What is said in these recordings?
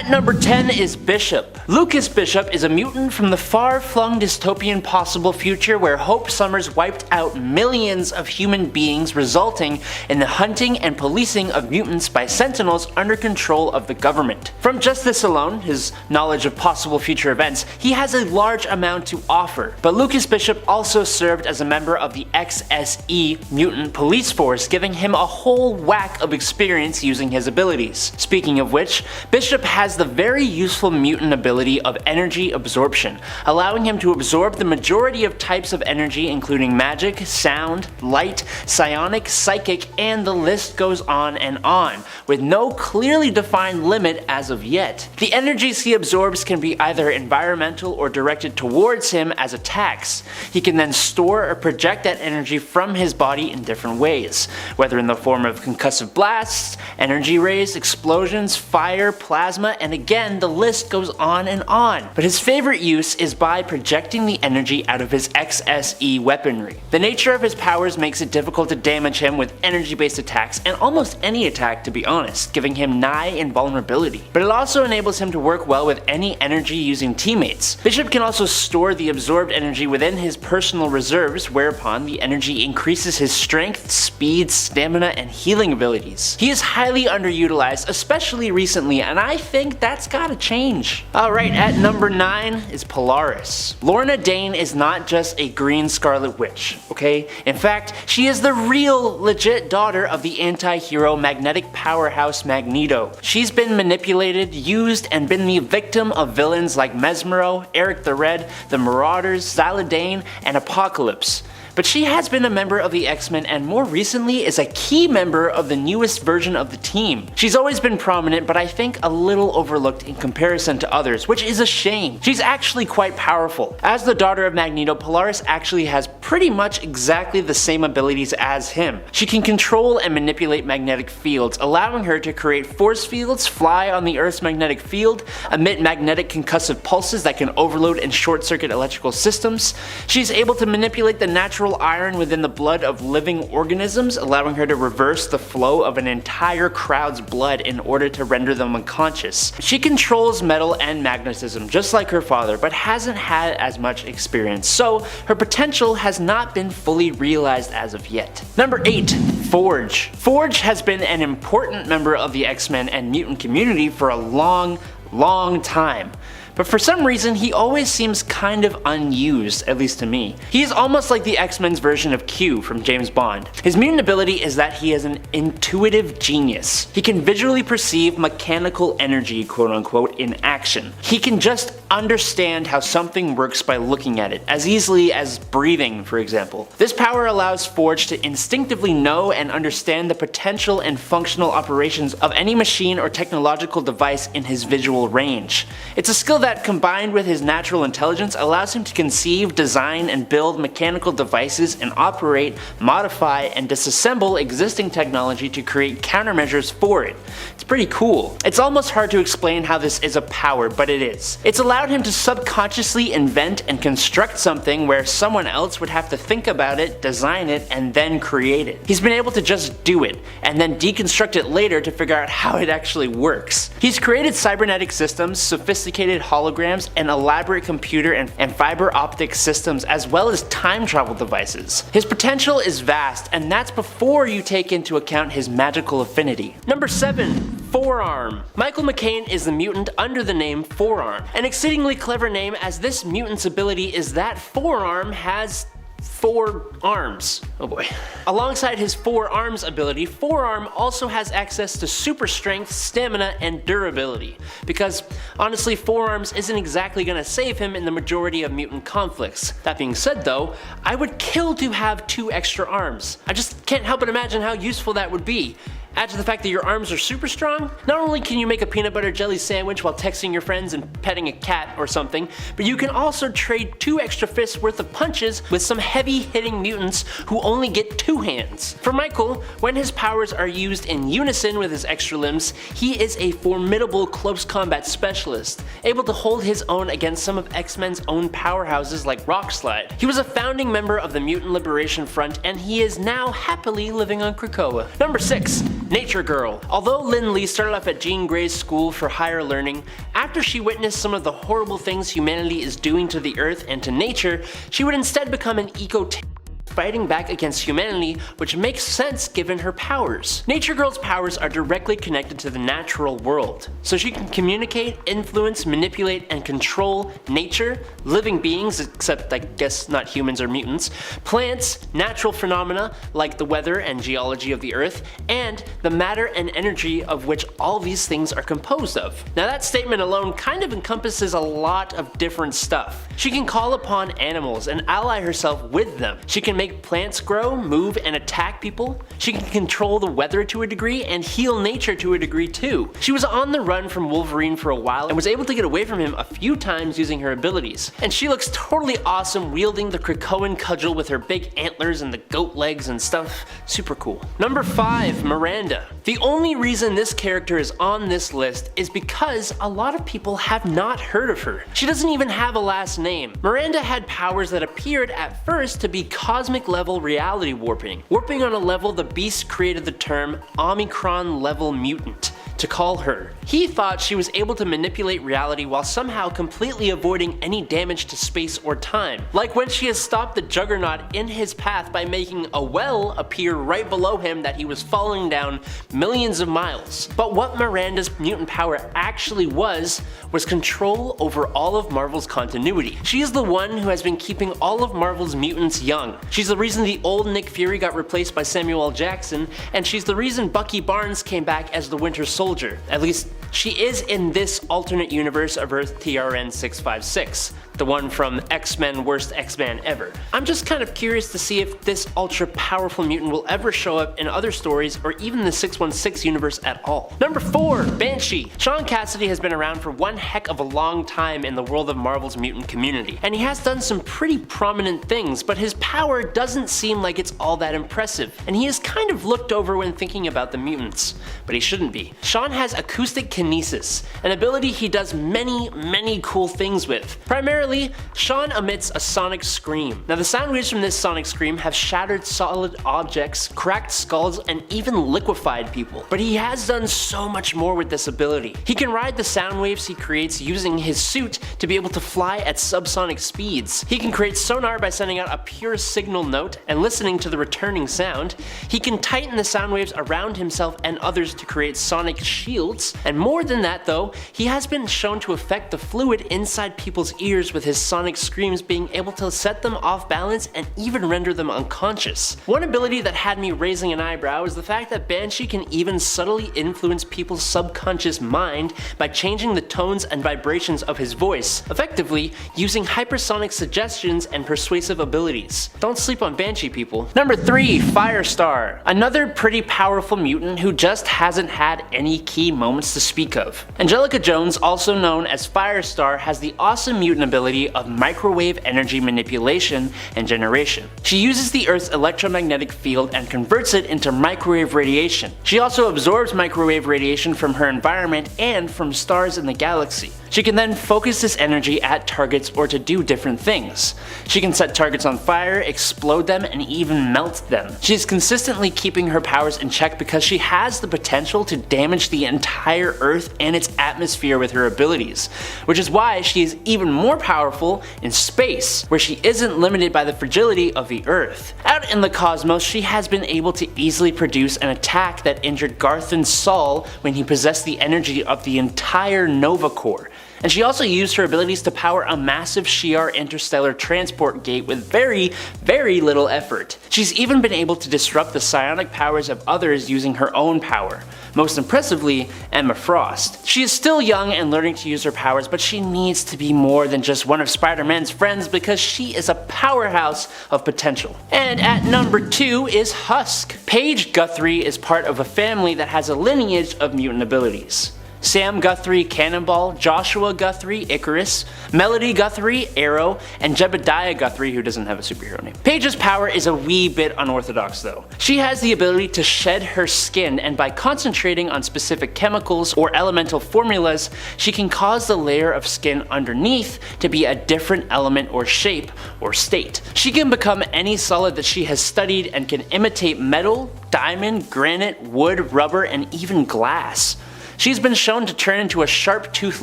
At number 10 is Bishop. Lucas Bishop is a mutant from the far-flung dystopian possible future where Hope Summers wiped out millions of human beings, resulting in the hunting and policing of mutants by Sentinels under control of the government. From just this alone, his knowledge of possible future events, he has a large amount to offer. But Lucas Bishop also served as a member of the XSE mutant police force, giving him a whole whack of experience using his abilities. Speaking of which, Bishop has the very useful mutant ability of energy absorption, allowing him to absorb the majority of types of energy including magic, sound, light, psionic, psychic, and the list goes on and on, with no clearly defined limit as of yet. The energies he absorbs can be either environmental or directed towards him as attacks. He can then store or project that energy from his body in different ways, whether in the form of concussive blasts, energy rays, explosions, fire, plasma, and again the list goes on and on. But his favorite use is by projecting the energy out of his XSE weaponry. The nature of his powers makes it difficult to damage him with energy based attacks, and almost any attack to be honest, giving him nigh invulnerability. But it also enables him to work well with any energy using teammates. Bishop can also store the absorbed energy within his personal reserves, whereupon the energy increases his strength, speed, stamina, and healing abilities. He is highly underutilized, especially recently, and I think that's gotta change. Alright, at number 9 is Polaris. Lorna Dane is not just a green Scarlet Witch, okay? In fact, she is the real, legit daughter of the anti-hero magnetic powerhouse Magneto. She's been manipulated, used, and been the victim of villains like Mesmero, Eric the Red, the Marauders, Zaladane, and Apocalypse. But she has been a member of the X-Men and more recently is a key member of the newest version of the team. She's always been prominent, but I think a little overlooked in comparison to others, which is a shame. She's actually quite powerful. As the daughter of Magneto, Polaris actually has pretty much exactly the same abilities as him. She can control and manipulate magnetic fields, allowing her to create force fields, fly on the Earth's magnetic field, emit magnetic concussive pulses that can overload and short-circuit electrical systems. She's able to manipulate the natural iron within the blood of living organisms, allowing her to reverse the flow of an entire crowd's blood in order to render them unconscious. She controls metal and magnetism just like her father, but hasn't had as much experience, so her potential has not been fully realized as of yet. Number 8. Forge. Forge has been an important member of the X-Men and mutant community for a long time. But for some reason he always seems kind of unused, at least to me. He is almost like the X-Men's version of Q from James Bond. His mutant ability is that he is an intuitive genius. He can visually perceive mechanical energy, quote unquote, in action. He can just understand how something works by looking at it, as easily as breathing, for example. This power allows Forge to instinctively know and understand the potential and functional operations of any machine or technological device in his visual range. It's a skill that, combined with his natural intelligence, allows him to conceive, design, and build mechanical devices and operate, modify, and disassemble existing technology to create countermeasures for it. It's pretty cool. It's almost hard to explain how this is a power, but it is. It's allowed him to subconsciously invent and construct something where someone else would have to think about it, design it, and then create it. He's been able to just do it, and then deconstruct it later to figure out how it actually works. He's created cybernetic systems, sophisticated holograms, and elaborate computer and fiber optic systems, as well as time travel devices. His potential is vast, and that's before you take into account his magical affinity. Number 7. Forearm. Michael McCain is the mutant under the name Forearm. An exceedingly clever name, as this mutant's ability is that Forearm has 4 arms. Oh boy. Alongside his 4 arms ability, Forearm also has access to super strength, stamina, and durability. Because honestly, Forearms isn't exactly gonna save him in the majority of mutant conflicts. That being said though, I would kill to have 2 extra arms. I just can't help but imagine how useful that would be. Add to the fact that your arms are super strong, not only can you make a peanut butter jelly sandwich while texting your friends and petting a cat or something, but you can also trade 2 extra fists worth of punches with some heavy hitting mutants who only get 2 hands. For Michael, when his powers are used in unison with his extra limbs, he is a formidable close combat specialist, able to hold his own against some of X-Men's own powerhouses like Rockslide. He was a founding member of the Mutant Liberation Front, and he is now happily living on Krakoa. Number 6. Nature Girl. Although Lin Lee started off at Jean Grey's school for higher learning, after she witnessed some of the horrible things humanity is doing to the earth and to nature, she would instead become an eco-terrorist fighting back against humanity, which makes sense given her powers. Nature Girl's powers are directly connected to the natural world, so she can communicate, influence, manipulate, and control nature, living beings, except I guess not humans or mutants, plants, natural phenomena like the weather and geology of the earth, and the matter and energy of which all these things are composed of. Now that statement alone kind of encompasses a lot of different stuff. She can call upon animals and ally herself with them. She can make plants grow, move, and attack people. She can control the weather to a degree and heal nature to a degree too. She was on the run from Wolverine for a while and was able to get away from him a few times using her abilities. And she looks totally awesome wielding the Krakoan cudgel with her big antlers and the goat legs and stuff. Super cool. Number 5, Miranda. The only reason this character is on this list is because a lot of people have not heard of her. She doesn't even have a last name. Miranda had powers that appeared at first to be cosmic level reality warping. Warping on a level the Beast created the term Omicron level mutant to call her. He thought she was able to manipulate reality while somehow completely avoiding any damage to space or time. Like when she has stopped the Juggernaut in his path by making a well appear right below him that he was falling down millions of miles. But what Miranda's mutant power actually was control over all of Marvel's continuity. She is the one who has been keeping all of Marvel's mutants young. She's the reason the old Nick Fury got replaced by Samuel L. Jackson, and she's the reason Bucky Barnes came back as the Winter Soldier. At least, she is in this alternate universe of Earth TRN 656, the one from X-Men Worst X-Man Ever. I'm just kind of curious to see if this ultra powerful mutant will ever show up in other stories or even the 616 universe at all. Number 4, Banshee. Tom Cassidy has been around for one heck of a long time in the world of Marvel's mutant community, and he has done some pretty prominent things, but his power doesn't seem like it's all that impressive, and he is kind of looked over when thinking about the mutants, but he shouldn't be. Sean has acoustic kinesis, an ability he does many cool things with. Primarily, Sean emits a sonic scream. Now the sound waves from this sonic scream have shattered solid objects, cracked skulls, and even liquefied people. But he has done so much more with this ability. He can ride the sound waves he creates using his suit to be able to fly at subsonic speeds. He can create sonar by sending out a pure signal note and listening to the returning sound. He can tighten the sound waves around himself and others to create sonic shields, and more than that though, he has been shown to affect the fluid inside people's ears with his sonic screams, being able to set them off balance and even render them unconscious. One ability that had me raising an eyebrow is the fact that Banshee can even subtly influence people's subconscious mind by changing the tones and vibrations of his voice, effectively using hypersonic suggestions and persuasive abilities. Don't sleep on Banshee, people. Number 3, Firestar. Another pretty powerful mutant who just hasn't had any key moments to speak of. Angelica Jones, also known as Firestar, has the awesome mutant ability of microwave energy manipulation and generation. She uses the Earth's electromagnetic field and converts it into microwave radiation. She also absorbs microwave radiation from her environment and from stars in the galaxy. She can then focus this energy at targets or to do different things. She can set targets on fire, explode them, and even melt them. She is consistently keeping her powers in check because she has the potential to damage the entire Earth and its atmosphere with her abilities, which is why she is even more powerful in space, where she isn't limited by the fragility of the Earth. Out in the cosmos, she has been able to easily produce an attack that injured Garthan Sol when he possessed the energy of the entire Nova Corps. And she also used her abilities to power a massive Shi'ar interstellar transport gate with very little effort. She's even been able to disrupt the psionic powers of others using her own power. Most impressively, Emma Frost. She is still young and learning to use her powers, but she needs to be more than just one of Spider-Man's friends because she is a powerhouse of potential. And at number 2 is Husk. Paige Guthrie is part of a family that has a lineage of mutant abilities. Sam Guthrie Cannonball, Joshua Guthrie Icarus, Melody Guthrie Arrow, and Jebediah Guthrie, who doesn't have a superhero name. Paige's power is a wee bit unorthodox though. She has the ability to shed her skin, and by concentrating on specific chemicals or elemental formulas, she can cause the layer of skin underneath to be a different element or shape or state. She can become any solid that she has studied and can imitate metal, diamond, granite, wood, rubber, and even glass. She's been shown to turn into a sharp-toothed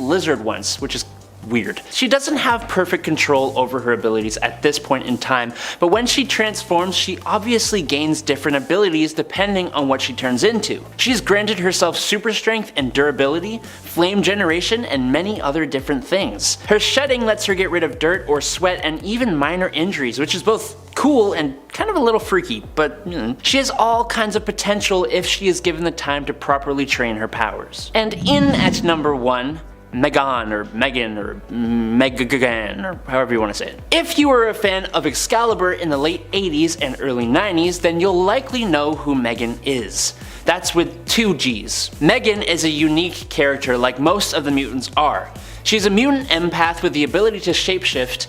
lizard once, which is weird. She doesn't have perfect control over her abilities at this point in time, but when she transforms, she obviously gains different abilities depending on what she turns into. She's granted herself super strength and durability, flame generation, and many other different things. Her shedding lets her get rid of dirt or sweat and even minor injuries, which is both cool and kind of a little freaky, but she has all kinds of potential if she is given the time to properly train her powers. And in at number 1, Megan or Megan or Megan or however you want to say it. If you were a fan of Excalibur in the late 80s and early 90s, then you'll likely know who Megan is. That's with 2 G's. Megan is a unique character like most of the mutants are. She's a mutant empath with the ability to shapeshift,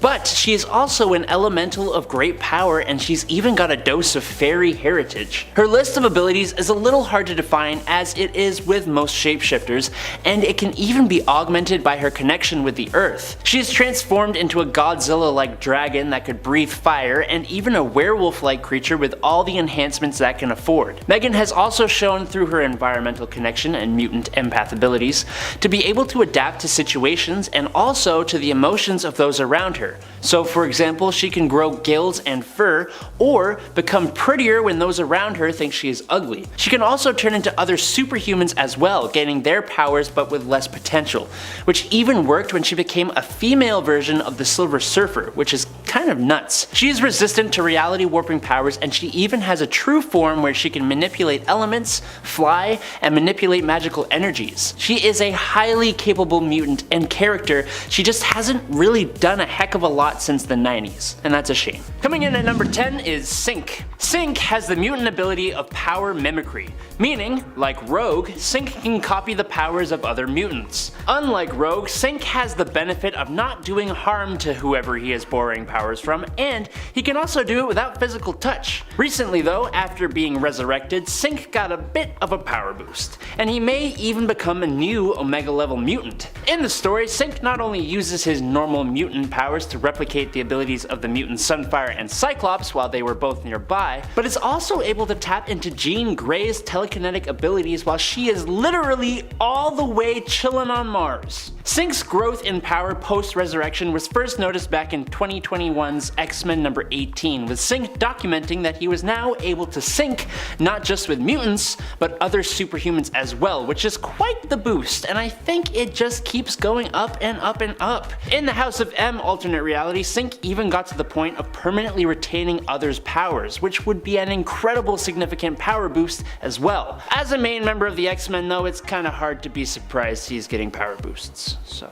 but she is also an elemental of great power, and she's even got a dose of fairy heritage. Her list of abilities is a little hard to define, as it is with most shapeshifters, and it can even be augmented by her connection with the earth. She is transformed into a Godzilla-like dragon that could breathe fire, and even a werewolf-like creature with all the enhancements that can afford. Megan has also shown through her environmental connection and mutant empath abilities to be able to adapt to situations and also to the emotions of those around her. So for example, she can grow gills and fur, or become prettier when those around her think she is ugly. She can also turn into other superhumans as well, gaining their powers but with less potential, which even worked when she became a female version of the Silver Surfer, which is kind of nuts. She is resistant to reality warping powers, and she even has a true form where she can manipulate elements, fly, and manipulate magical energies. She is a highly capable mutant and character. She just hasn't really done a heck of a lot since the 90s, and that's a shame. Coming in at number 10 is Sync. Sync has the mutant ability of power mimicry, meaning, like Rogue, Sync can copy the powers of other mutants. Unlike Rogue, Sync has the benefit of not doing harm to whoever he is borrowing powers from, and he can also do it without physical touch. Recently though, after being resurrected, Sync got a bit of a power boost, and he may even become a new Omega level mutant. In the story, Sync not only uses his normal mutant powers to replicate the abilities of the mutants Sunfire and Cyclops while they were both nearby, but is also able to tap into Jean Grey's telekinetic abilities while she is literally all the way chillin' on Mars. Sync's growth in power post-resurrection was first noticed back in 2021's X-Men number 18, with Sync documenting that he was now able to sync not just with mutants, but other superhumans as well, which is quite the boost, and I think it just keeps going up and up and up. In the House of M alternate reality, Sync even got to the point of permanently retaining others' powers, which would be an incredible significant power boost as well. As a main member of the X-Men though, it's kinda hard to be surprised he's getting power boosts. So,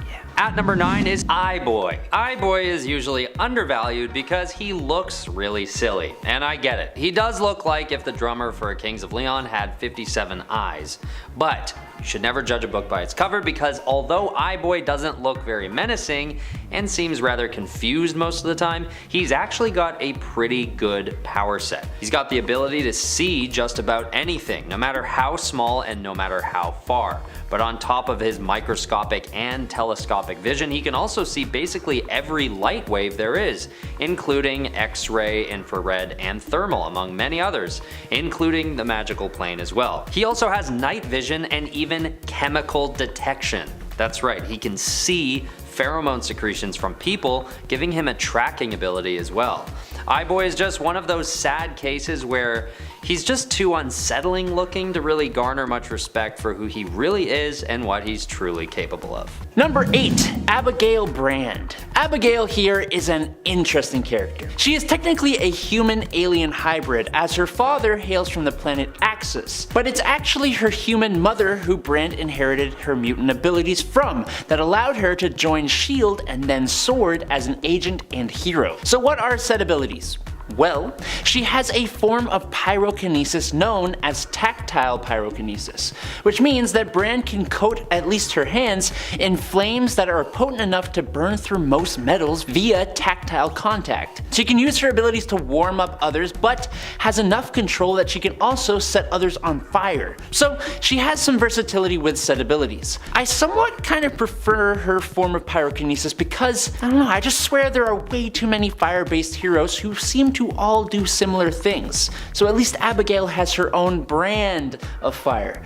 yeah. At number 9 is Iboy. Iboy is usually undervalued because he looks really silly, and I get it. He does look like if the drummer for Kings of Leon had 57 eyes, but you should never judge a book by its cover, because although Iboy doesn't look very menacing and seems rather confused most of the time, he's actually got a pretty good power set. He's got the ability to see just about anything, no matter how small and no matter how far. But on top of his microscopic and telescopic vision, he can also see basically every light wave there is, including X-ray, infrared, and thermal, among many others, including the magical plane as well. He also has night vision and even chemical detection. That's right, he can see pheromone secretions from people, giving him a tracking ability as well. Iboy is just one of those sad cases where he's just too unsettling looking to really garner much respect for who he really is and what he's truly capable of. Number 8, Abigail Brand. Abigail here is an interesting character. She is technically a human-alien hybrid, as her father hails from the planet Axis, but it's actually her human mother who Brand inherited her mutant abilities from, that allowed her to join S.H.I.E.L.D. and then S.W.O.R.D. as an agent and hero. So what are said abilities? Well, she has a form of pyrokinesis known as tactile pyrokinesis, which means that Brand can coat at least her hands in flames that are potent enough to burn through most metals via tactile contact. She can use her abilities to warm up others, but has enough control that she can also set others on fire. So she has some versatility with said abilities. I somewhat kind of prefer her form of pyrokinesis because, I don't know, I just swear there are way too many fire-based heroes who seem to all do similar things. So at least Abigail has her own brand of fire.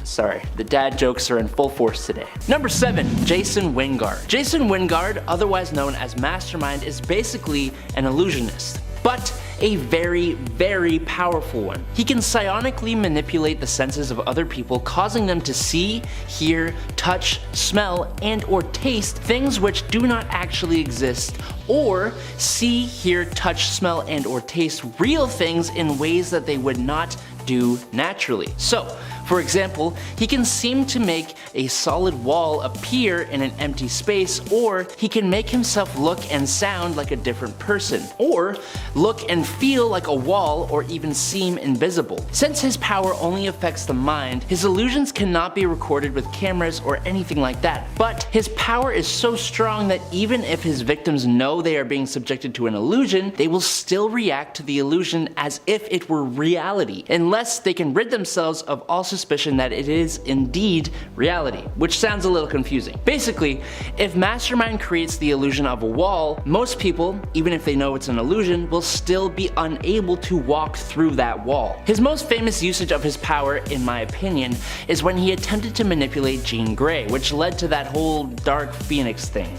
Sorry, the dad jokes are in full force today. Number 7, Jason Wingard. Jason Wingard, otherwise known as Mastermind, is basically an illusionist, but a very, very powerful one. He can psionically manipulate the senses of other people, causing them to see, hear, touch, smell, and or taste things which do not actually exist, or see, hear, touch, smell, and or taste real things in ways that they would not do naturally. So, for example, he can seem to make a solid wall appear in an empty space, or he can make himself look and sound like a different person, or look and feel like a wall, or even seem invisible. Since his power only affects the mind, his illusions cannot be recorded with cameras or anything like that, but his power is so strong that even if his victims know they are being subjected to an illusion, they will still react to the illusion as if it were reality, unless they can rid themselves of all suspicion that it is indeed reality, which sounds a little confusing. Basically, if Mastermind creates the illusion of a wall, most people, even if they know it's an illusion, will still be unable to walk through that wall. His most famous usage of his power, in my opinion, is when he attempted to manipulate Jean Grey, which led to that whole Dark Phoenix thing.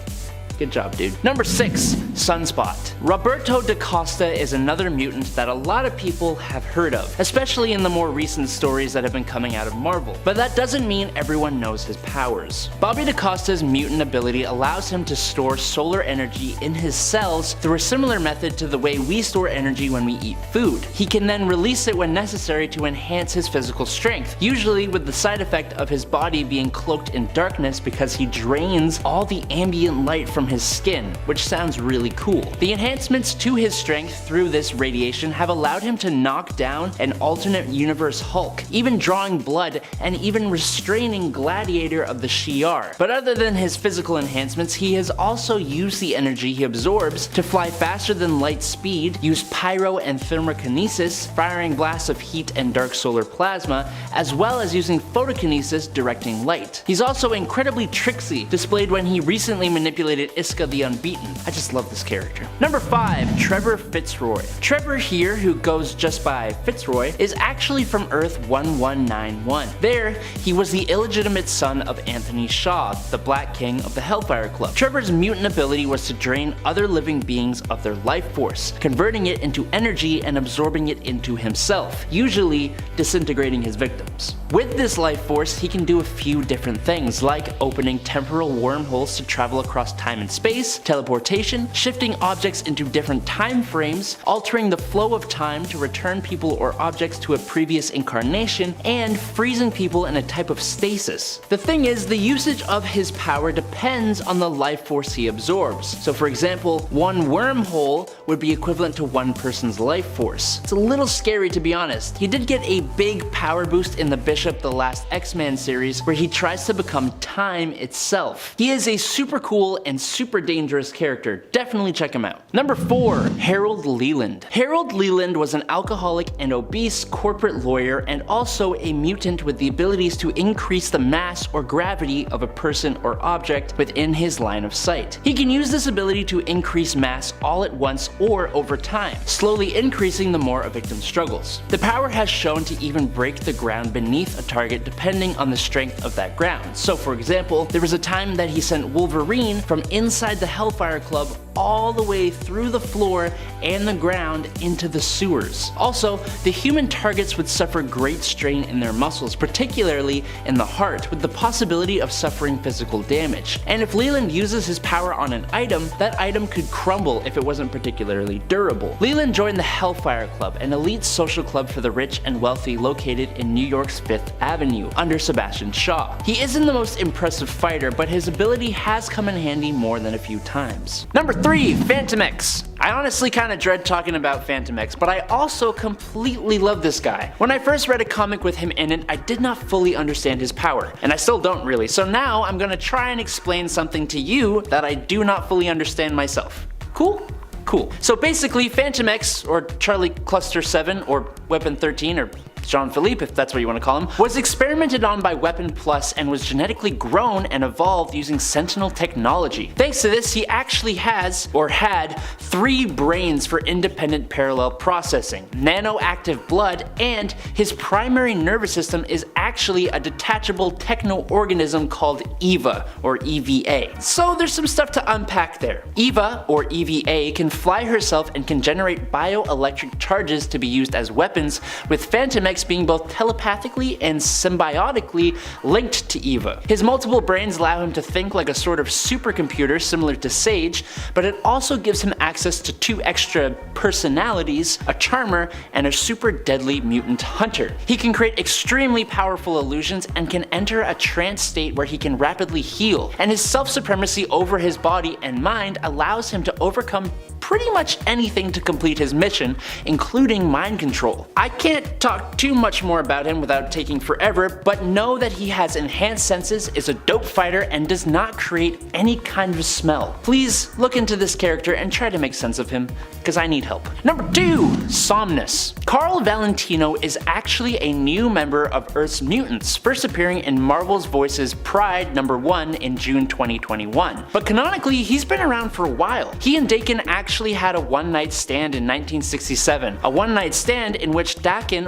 Good job, dude. Number 6, Sunspot. Roberto da Costa is another mutant that a lot of people have heard of, especially in the more recent stories that have been coming out of Marvel. But that doesn't mean everyone knows his powers. Bobby da Costa's mutant ability allows him to store solar energy in his cells through a similar method to the way we store energy when we eat food. He can then release it when necessary to enhance his physical strength, usually with the side effect of his body being cloaked in darkness because he drains all the ambient light from his skin, which sounds really cool. The enhancements to his strength through this radiation have allowed him to knock down an alternate universe Hulk, even drawing blood and even restraining Gladiator of the Shi'ar. But other than his physical enhancements, he has also used the energy he absorbs to fly faster than light speed, use pyro and thermokinesis, firing blasts of heat and dark solar plasma, as well as using photokinesis directing light. He's also incredibly tricksy, displayed when he recently manipulated Iska the Unbeaten. I just love this character. Number 5, Trevor Fitzroy. Trevor here, who goes just by Fitzroy, is actually from Earth 1191. There, he was the illegitimate son of Anthony Shaw, the Black King of the Hellfire Club. Trevor's mutant ability was to drain other living beings of their life force, converting it into energy and absorbing it into himself, usually disintegrating his victims. With this life force, he can do a few different things, like opening temporal wormholes to travel across time and space, teleportation, shifting objects into different time frames, altering the flow of time to return people or objects to a previous incarnation, and freezing people in a type of stasis. The thing is, the usage of his power depends on the life force he absorbs. So for example, one wormhole would be equivalent to one person's life force. It's a little scary, to be honest. He did get a big power boost in the Bishop the Last X-Men series, where he tries to become time itself. He is a super cool and super dangerous character. Definitely check him out. Number 4, Harold Leland. Harold Leland was an alcoholic and obese corporate lawyer and also a mutant with the abilities to increase the mass or gravity of a person or object within his line of sight. He can use this ability to increase mass all at once or over time, slowly increasing the more a victim struggles. The power has shown to even break the ground beneath a target depending on the strength of that ground. So for example, there was a time that he sent Wolverine from inside the Hellfire Club all the way through the floor and the ground into the sewers. Also, the human targets would suffer great strain in their muscles, particularly in the heart, with the possibility of suffering physical damage. And if Leland uses his power on an item, that item could crumble if it wasn't particularly durable. Leland joined the Hellfire Club, an elite social club for the rich and wealthy located in New York's 5th Avenue, under Sebastian Shaw. He isn't the most impressive fighter, but his ability has come in handy more than a few times. Number 3, Phantom X. I honestly kinda dread talking about Phantom X, but I also completely love this guy. When I first read a comic with him in it, I did not fully understand his power, and I still don't really, so now I'm gonna try and explain something to you that I do not fully understand myself. Cool? Cool. So basically, Phantom X, or Charlie Cluster 7, or Weapon 13, or Jean-Philippe, if that's what you want to call him, was experimented on by Weapon Plus and was genetically grown and evolved using Sentinel technology. Thanks to this, he actually has, or had, 3 brains for independent parallel processing, nanoactive blood, and his primary nervous system is actually a detachable techno-organism called EVA, or EVA. So there's some stuff to unpack there. EVA, or EVA, can fly herself and can generate bioelectric charges to be used as weapons, with Phantom X being both telepathically and symbiotically linked to EVA. His multiple brains allow him to think like a sort of supercomputer similar to Sage, but it also gives him access to 2 extra personalities, a charmer and a super deadly mutant hunter. He can create extremely powerful illusions and can enter a trance state where he can rapidly heal, and his self-supremacy over his body and mind allows him to overcome pretty much anything to complete his mission, including mind control. I can't talk too much more about him without taking forever, but know that he has enhanced senses, is a dope fighter, and does not create any kind of smell. Please look into this character and try to make sense of him, because I need help. Number 2, Somnus. Carl Valentino is actually a new member of Earth's Mutants, first appearing in Marvel's Voices Pride #1 in June 2021. But canonically, he's been around for a while. He and Dakin actually had a one-night stand in 1967, a one-night stand in which Dakin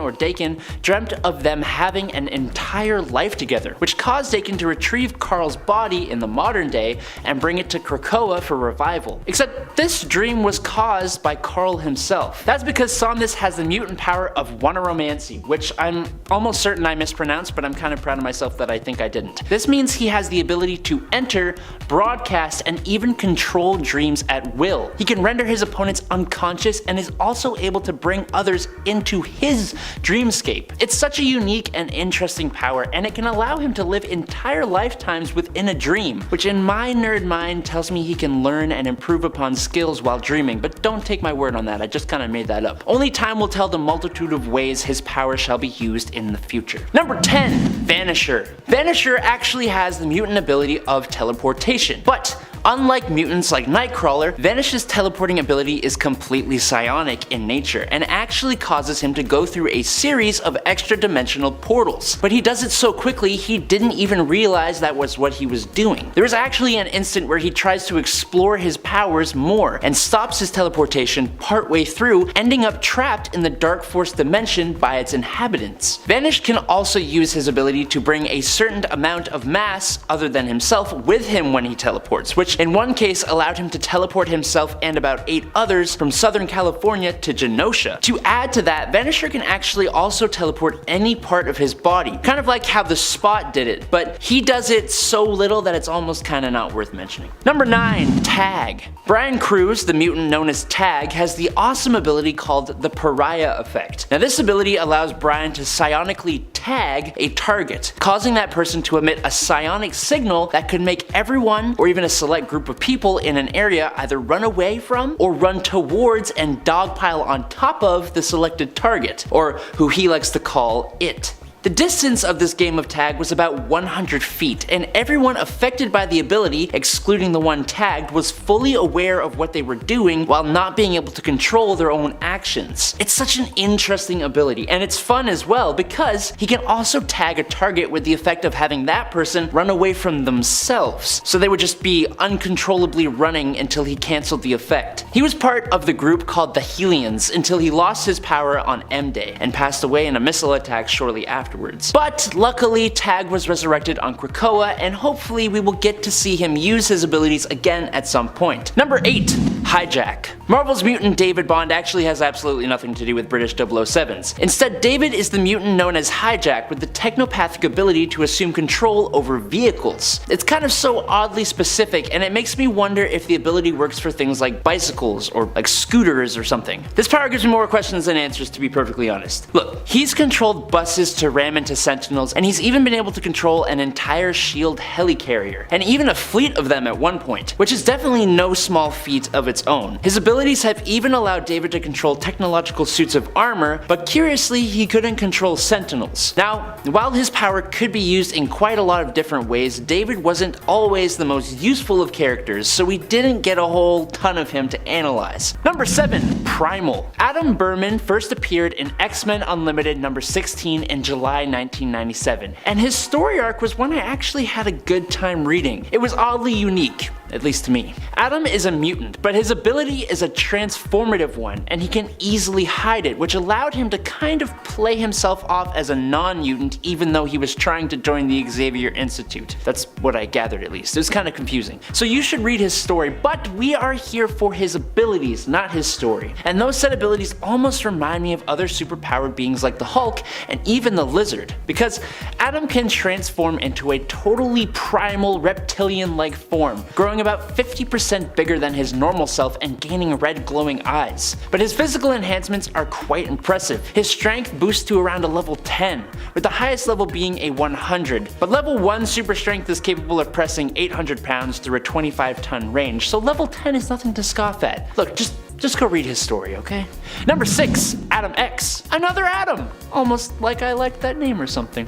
dreamt of them having an entire life together, which caused Dakin to retrieve Carl's body in the modern day and bring it to Krakoa for revival. Except this dream was caused by Carl himself. That's because Somnus has the mutant power of Wannaromancy, which I'm almost certain I mispronounced, but I'm kind of proud of myself that I think I didn't. This means he has the ability to enter, broadcast, and even control dreams at will. He can render his opponents unconscious and is also able to bring others into his dreamscape. It's such a unique and interesting power, and it can allow him to live entire lifetimes within a dream, which in my nerd mind tells me he can learn and improve upon skills while dreaming, but don't take my word on that, I just kinda made that up. Only time will tell the multitude of ways his power shall be used in the future. Number 10, Vanisher. Vanisher actually has the mutant ability of teleportation, but unlike mutants like Nightcrawler, Vanish's teleporting ability is completely psionic in nature and actually causes him to go through a series of extra-dimensional portals. But he does it so quickly he didn't even realize that was what he was doing. There is actually an instant where he tries to explore his powers more and stops his teleportation partway through, ending up trapped in the Dark Force dimension by its inhabitants. Vanish can also use his ability to bring a certain amount of mass other than himself with him when he teleports, which in one case allowed him to teleport himself and about 8 others from Southern California to Genosha. To add to that, Vanisher can actually also teleport any part of his body, kind of like how the Spot did it, but he does it so little that it's almost kinda not worth mentioning. Number 9, Tag. Brian Cruz, the mutant known as Tag, has the awesome ability called the Pariah Effect. Now this ability allows Brian to psionically tag a target, causing that person to emit a psionic signal that could make everyone, or even a select group of people in an area, either run away from or run towards and dogpile on top of the selected target, or who he likes to call it. The distance of this game of tag was about 100 feet, and everyone affected by the ability, excluding the one tagged, was fully aware of what they were doing while not being able to control their own actions. It's such an interesting ability, and it's fun as well because he can also tag a target with the effect of having that person run away from themselves, so they would just be uncontrollably running until he cancelled the effect. He was part of the group called the Helians until he lost his power on M-Day and passed away in a missile attack shortly afterwards. But luckily, Tag was resurrected on Krakoa, and hopefully we will get to see him use his abilities again at some point. Number 8, Hijack. Marvel's mutant David Bond actually has absolutely nothing to do with British 007s. Instead, David is the mutant known as Hijack with the technopathic ability to assume control over vehicles. It's kind of so oddly specific, and it makes me wonder if the ability works for things like bicycles or like scooters or something. This power gives me more questions than answers, to be perfectly honest. Look, he's controlled buses to ram into sentinels, and he's even been able to control an entire SHIELD helicarrier, and even a fleet of them at one point, which is definitely no small feat of its own. His abilities have even allowed David to control technological suits of armor, but curiously he couldn't control sentinels. Now, while his power could be used in quite a lot of different ways, David wasn't always the most useful of characters, so we didn't get a whole ton of him to analyze. Number 7. Primal. Adam Berman first appeared in X-Men Unlimited number 16 in July 1997, and his story arc was one I actually had a good time reading. It was oddly unique, at least to me. Adam is a mutant, but his ability is a transformative one, and he can easily hide it, which allowed him to kind of play himself off as a non-mutant even though he was trying to join the Xavier Institute. That's what I gathered at least. It was kind of confusing. So you should read his story, but we are here for his abilities, not his story. And those said abilities almost remind me of other superpowered beings like the Hulk and even the Lizard, because Adam can transform into a totally primal reptilian-like form, growing about 50% bigger than his normal self and gaining red glowing eyes. But his physical enhancements are quite impressive. His strength boosts to around a level 10, with the highest level being a 100. But level 1 super strength is capable of pressing 800 pounds through a 25-ton range, so level 10 is nothing to scoff at. Look, just go read his story, okay? Number 6. Adam X. Another Adam! Almost like I liked that name or something.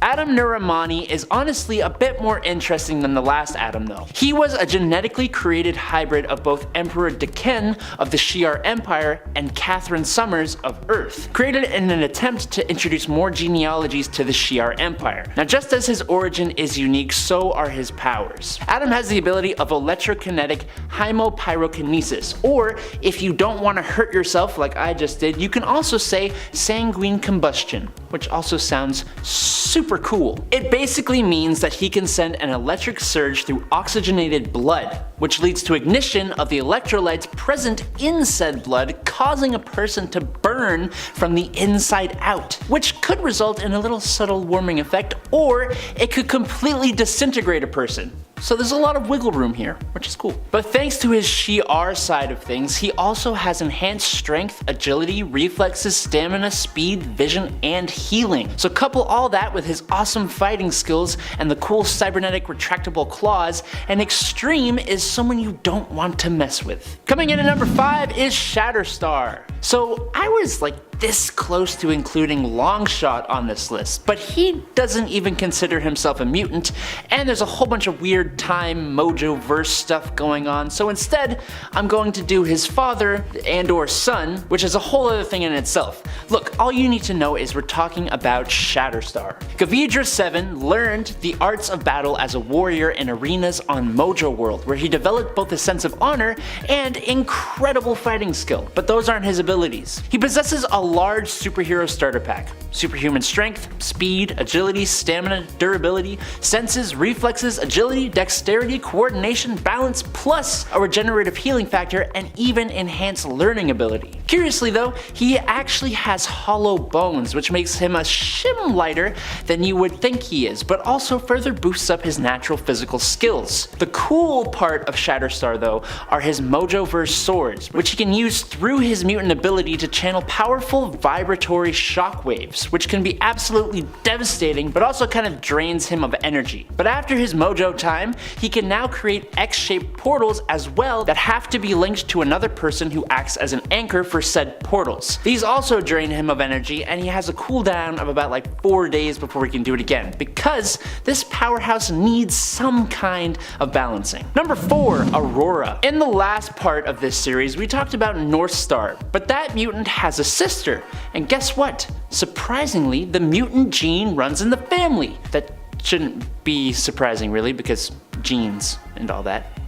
Adam Nuramani is honestly a bit more interesting than the last Adam though. He was a genetically created hybrid of both Emperor Deken of the Shi'ar Empire and Catherine Summers of Earth, created in an attempt to introduce more genealogies to the Shi'ar Empire. Now just as his origin is unique, so are his powers. Adam has the ability of electrokinetic hemopyrokinesis, or if you don't want to hurt yourself like I just did, you can also say sanguine combustion, which also sounds super cool. It basically means that he can send an electric surge through oxygenated blood, which leads to ignition of the electrolytes present in said blood, causing a person to burn from the inside out, which could result in a little subtle warming effect, or it could completely disintegrate a person. So there's a lot of wiggle room here, which is cool. But thanks to his Shi'ar side of things, he also has enhanced strength, agility, reflexes, stamina, speed, vision, and healing. So couple all that with his awesome fighting skills and the cool cybernetic retractable claws, and Extreme is someone you don't want to mess with. Coming in at number 5 is Shatterstar. So I was like this close to including Longshot on this list, but he doesn't even consider himself a mutant, and there's a whole bunch of weird time mojo verse stuff going on, so instead I'm going to do his father and or son, which is a whole other thing in itself. Look, all you need to know is we're talking about Shatterstar. Gavidra 7 learned the arts of battle as a warrior in arenas on Mojo World, where he developed both a sense of honor and incredible fighting skill, but those aren't his abilities. He possesses a large superhero starter pack. Superhuman strength, speed, agility, stamina, durability, senses, reflexes, agility, dexterity, coordination, balance, plus a regenerative healing factor and even enhanced learning ability. Curiously though, he actually has hollow bones, which makes him a shim lighter than you would think he is, but also further boosts up his natural physical skills. The cool part of Shatterstar though are his Mojoverse swords, which he can use through his mutant ability to channel powerful vibratory shockwaves, which can be absolutely devastating but also kind of drains him of energy. But after his Mojo time, he can now create X-shaped portals as well that have to be linked to another person who acts as an anchor for said portals. These also drain him of energy, and he has a cooldown of about like 4 days before he can do it again, because this powerhouse needs some kind of balancing. Number 4, Aurora. In the last part of this series, we talked about Northstar, but that mutant has a sister, and guess what? Surprisingly, the mutant gene runs in the family. That shouldn't be surprising really, because genes and all that.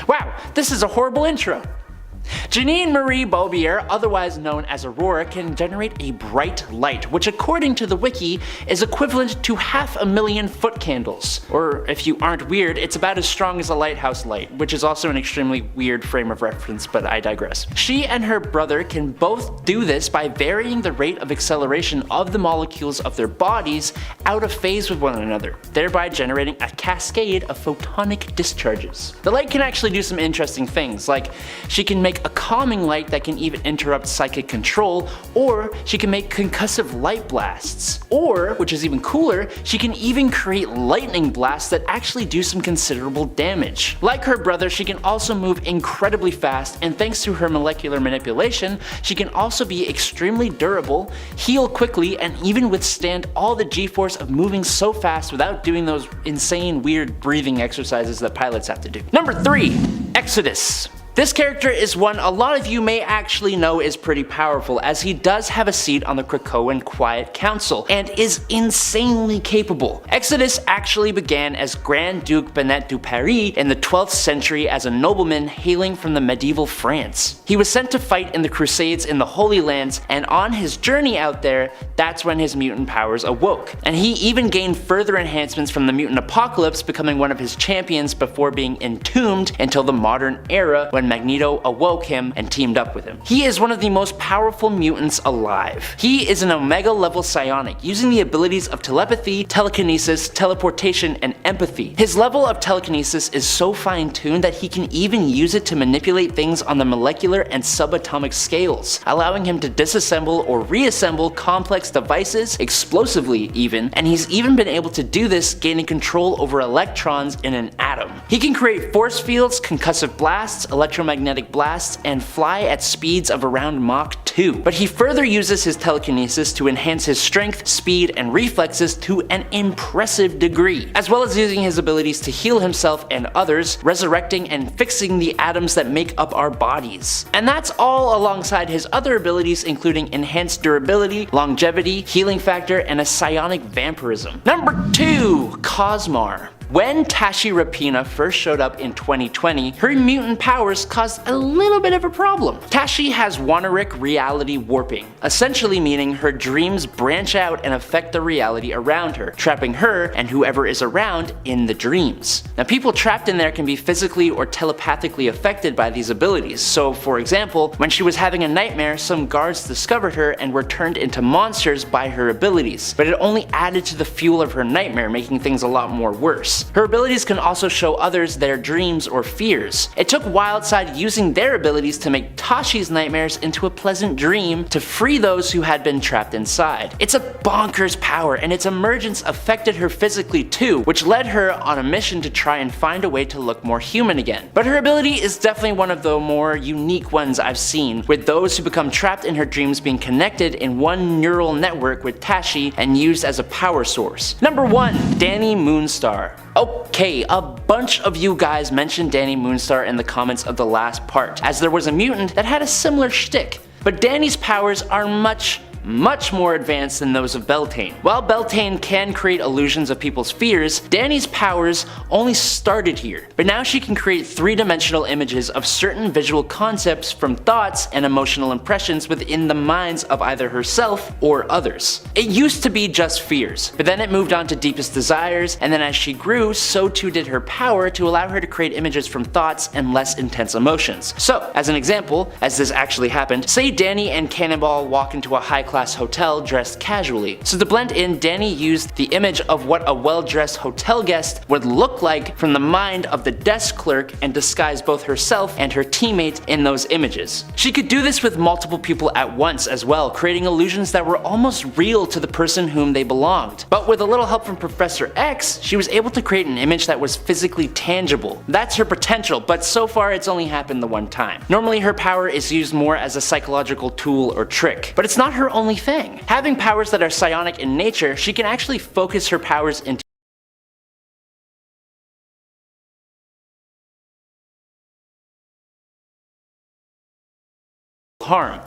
Wow, this is a horrible intro. Janine Marie Beaubier, otherwise known as Aurora, can generate a bright light, which according to the wiki is equivalent to 500,000 foot candles. Or if you aren't weird, it's about as strong as a lighthouse light, which is also an extremely weird frame of reference, but I digress. She and her brother can both do this by varying the rate of acceleration of the molecules of their bodies out of phase with one another, thereby generating a cascade of photonic discharges. The light can actually do some interesting things, like she can make make a calming light that can even interrupt psychic control, or she can make concussive light blasts. Or, which is even cooler, she can even create lightning blasts that actually do some considerable damage. Like her brother, she can also move incredibly fast, and thanks to her molecular manipulation, she can also be extremely durable, heal quickly, and even withstand all the g-force of moving so fast without doing those insane weird breathing exercises that pilots have to do. Number 3. Exodus. This character is one a lot of you may actually know is pretty powerful, as he does have a seat on the Krakoan Quiet Council and is insanely capable. Exodus actually began as Grand Duke Benet du Paris in the 12th century as a nobleman hailing from the medieval France. He was sent to fight in the Crusades in the Holy Lands, and on his journey out there, that's when his mutant powers awoke. And he even gained further enhancements from the mutant apocalypse, becoming one of his champions before being entombed until the modern era when Magneto awoke him and teamed up with him. He is one of the most powerful mutants alive. He is an Omega level psionic, using the abilities of telepathy, telekinesis, teleportation, and empathy. His level of telekinesis is so fine-tuned that he can even use it to manipulate things on the molecular and subatomic scales, allowing him to disassemble or reassemble complex devices, explosively even, and he's even been able to do this gaining control over electrons in an atom. He can create force fields, concussive blasts, electromagnetic blasts, and fly at speeds of around Mach 2. But he further uses his telekinesis to enhance his strength, speed, and reflexes to an impressive degree, as well as using his abilities to heal himself and others, resurrecting and fixing the atoms that make up our bodies. And that's all alongside his other abilities, including enhanced durability, longevity, healing factor, and a psionic vampirism. Number 2. Cosmar. When Tashi Rapina first showed up in 2020, her mutant powers caused a little bit of a problem. Tashi has Wanaric reality warping, essentially meaning her dreams branch out and affect the reality around her, trapping her and whoever is around in the dreams. Now, people trapped in there can be physically or telepathically affected by these abilities. So, for example, when she was having a nightmare, some guards discovered her and were turned into monsters by her abilities, but it only added to the fuel of her nightmare, making things a lot more worse. Her abilities can also show others their dreams or fears. It took Wildside using their abilities to make Tashi's nightmares into a pleasant dream to free those who had been trapped inside. It's a bonkers power, and its emergence affected her physically too, which led her on a mission to try and find a way to look more human again. But her ability is definitely one of the more unique ones I've seen, with those who become trapped in her dreams being connected in one neural network with Tashi and used as a power source. Number 1. Danny Moonstar. Okay, a bunch of you guys mentioned Danny Moonstar in the comments of the last part, as there was a mutant that had a similar shtick. But Danny's powers are much more advanced than those of Beltane. While Beltane can create illusions of people's fears, Danny's powers only started here. But now she can create three-dimensional images of certain visual concepts from thoughts and emotional impressions within the minds of either herself or others. It used to be just fears, but then it moved on to deepest desires, and then as she grew, so too did her power to allow her to create images from thoughts and less intense emotions. So, as an example, as this actually happened, say Danny and Cannonball walk into a high-class hotel dressed casually. So to blend in, Danny used the image of what a well-dressed hotel guest would look like from the mind of the desk clerk and disguise both herself and her teammate in those images. She could do this with multiple people at once as well, creating illusions that were almost real to the person whom they belonged. But with a little help from Professor X, she was able to create an image that was physically tangible. That's her potential, but so far it's only happened the one time. Normally her power is used more as a psychological tool or trick, but it's not her only thing. Having powers that are psionic in nature, she can actually focus her powers into harm.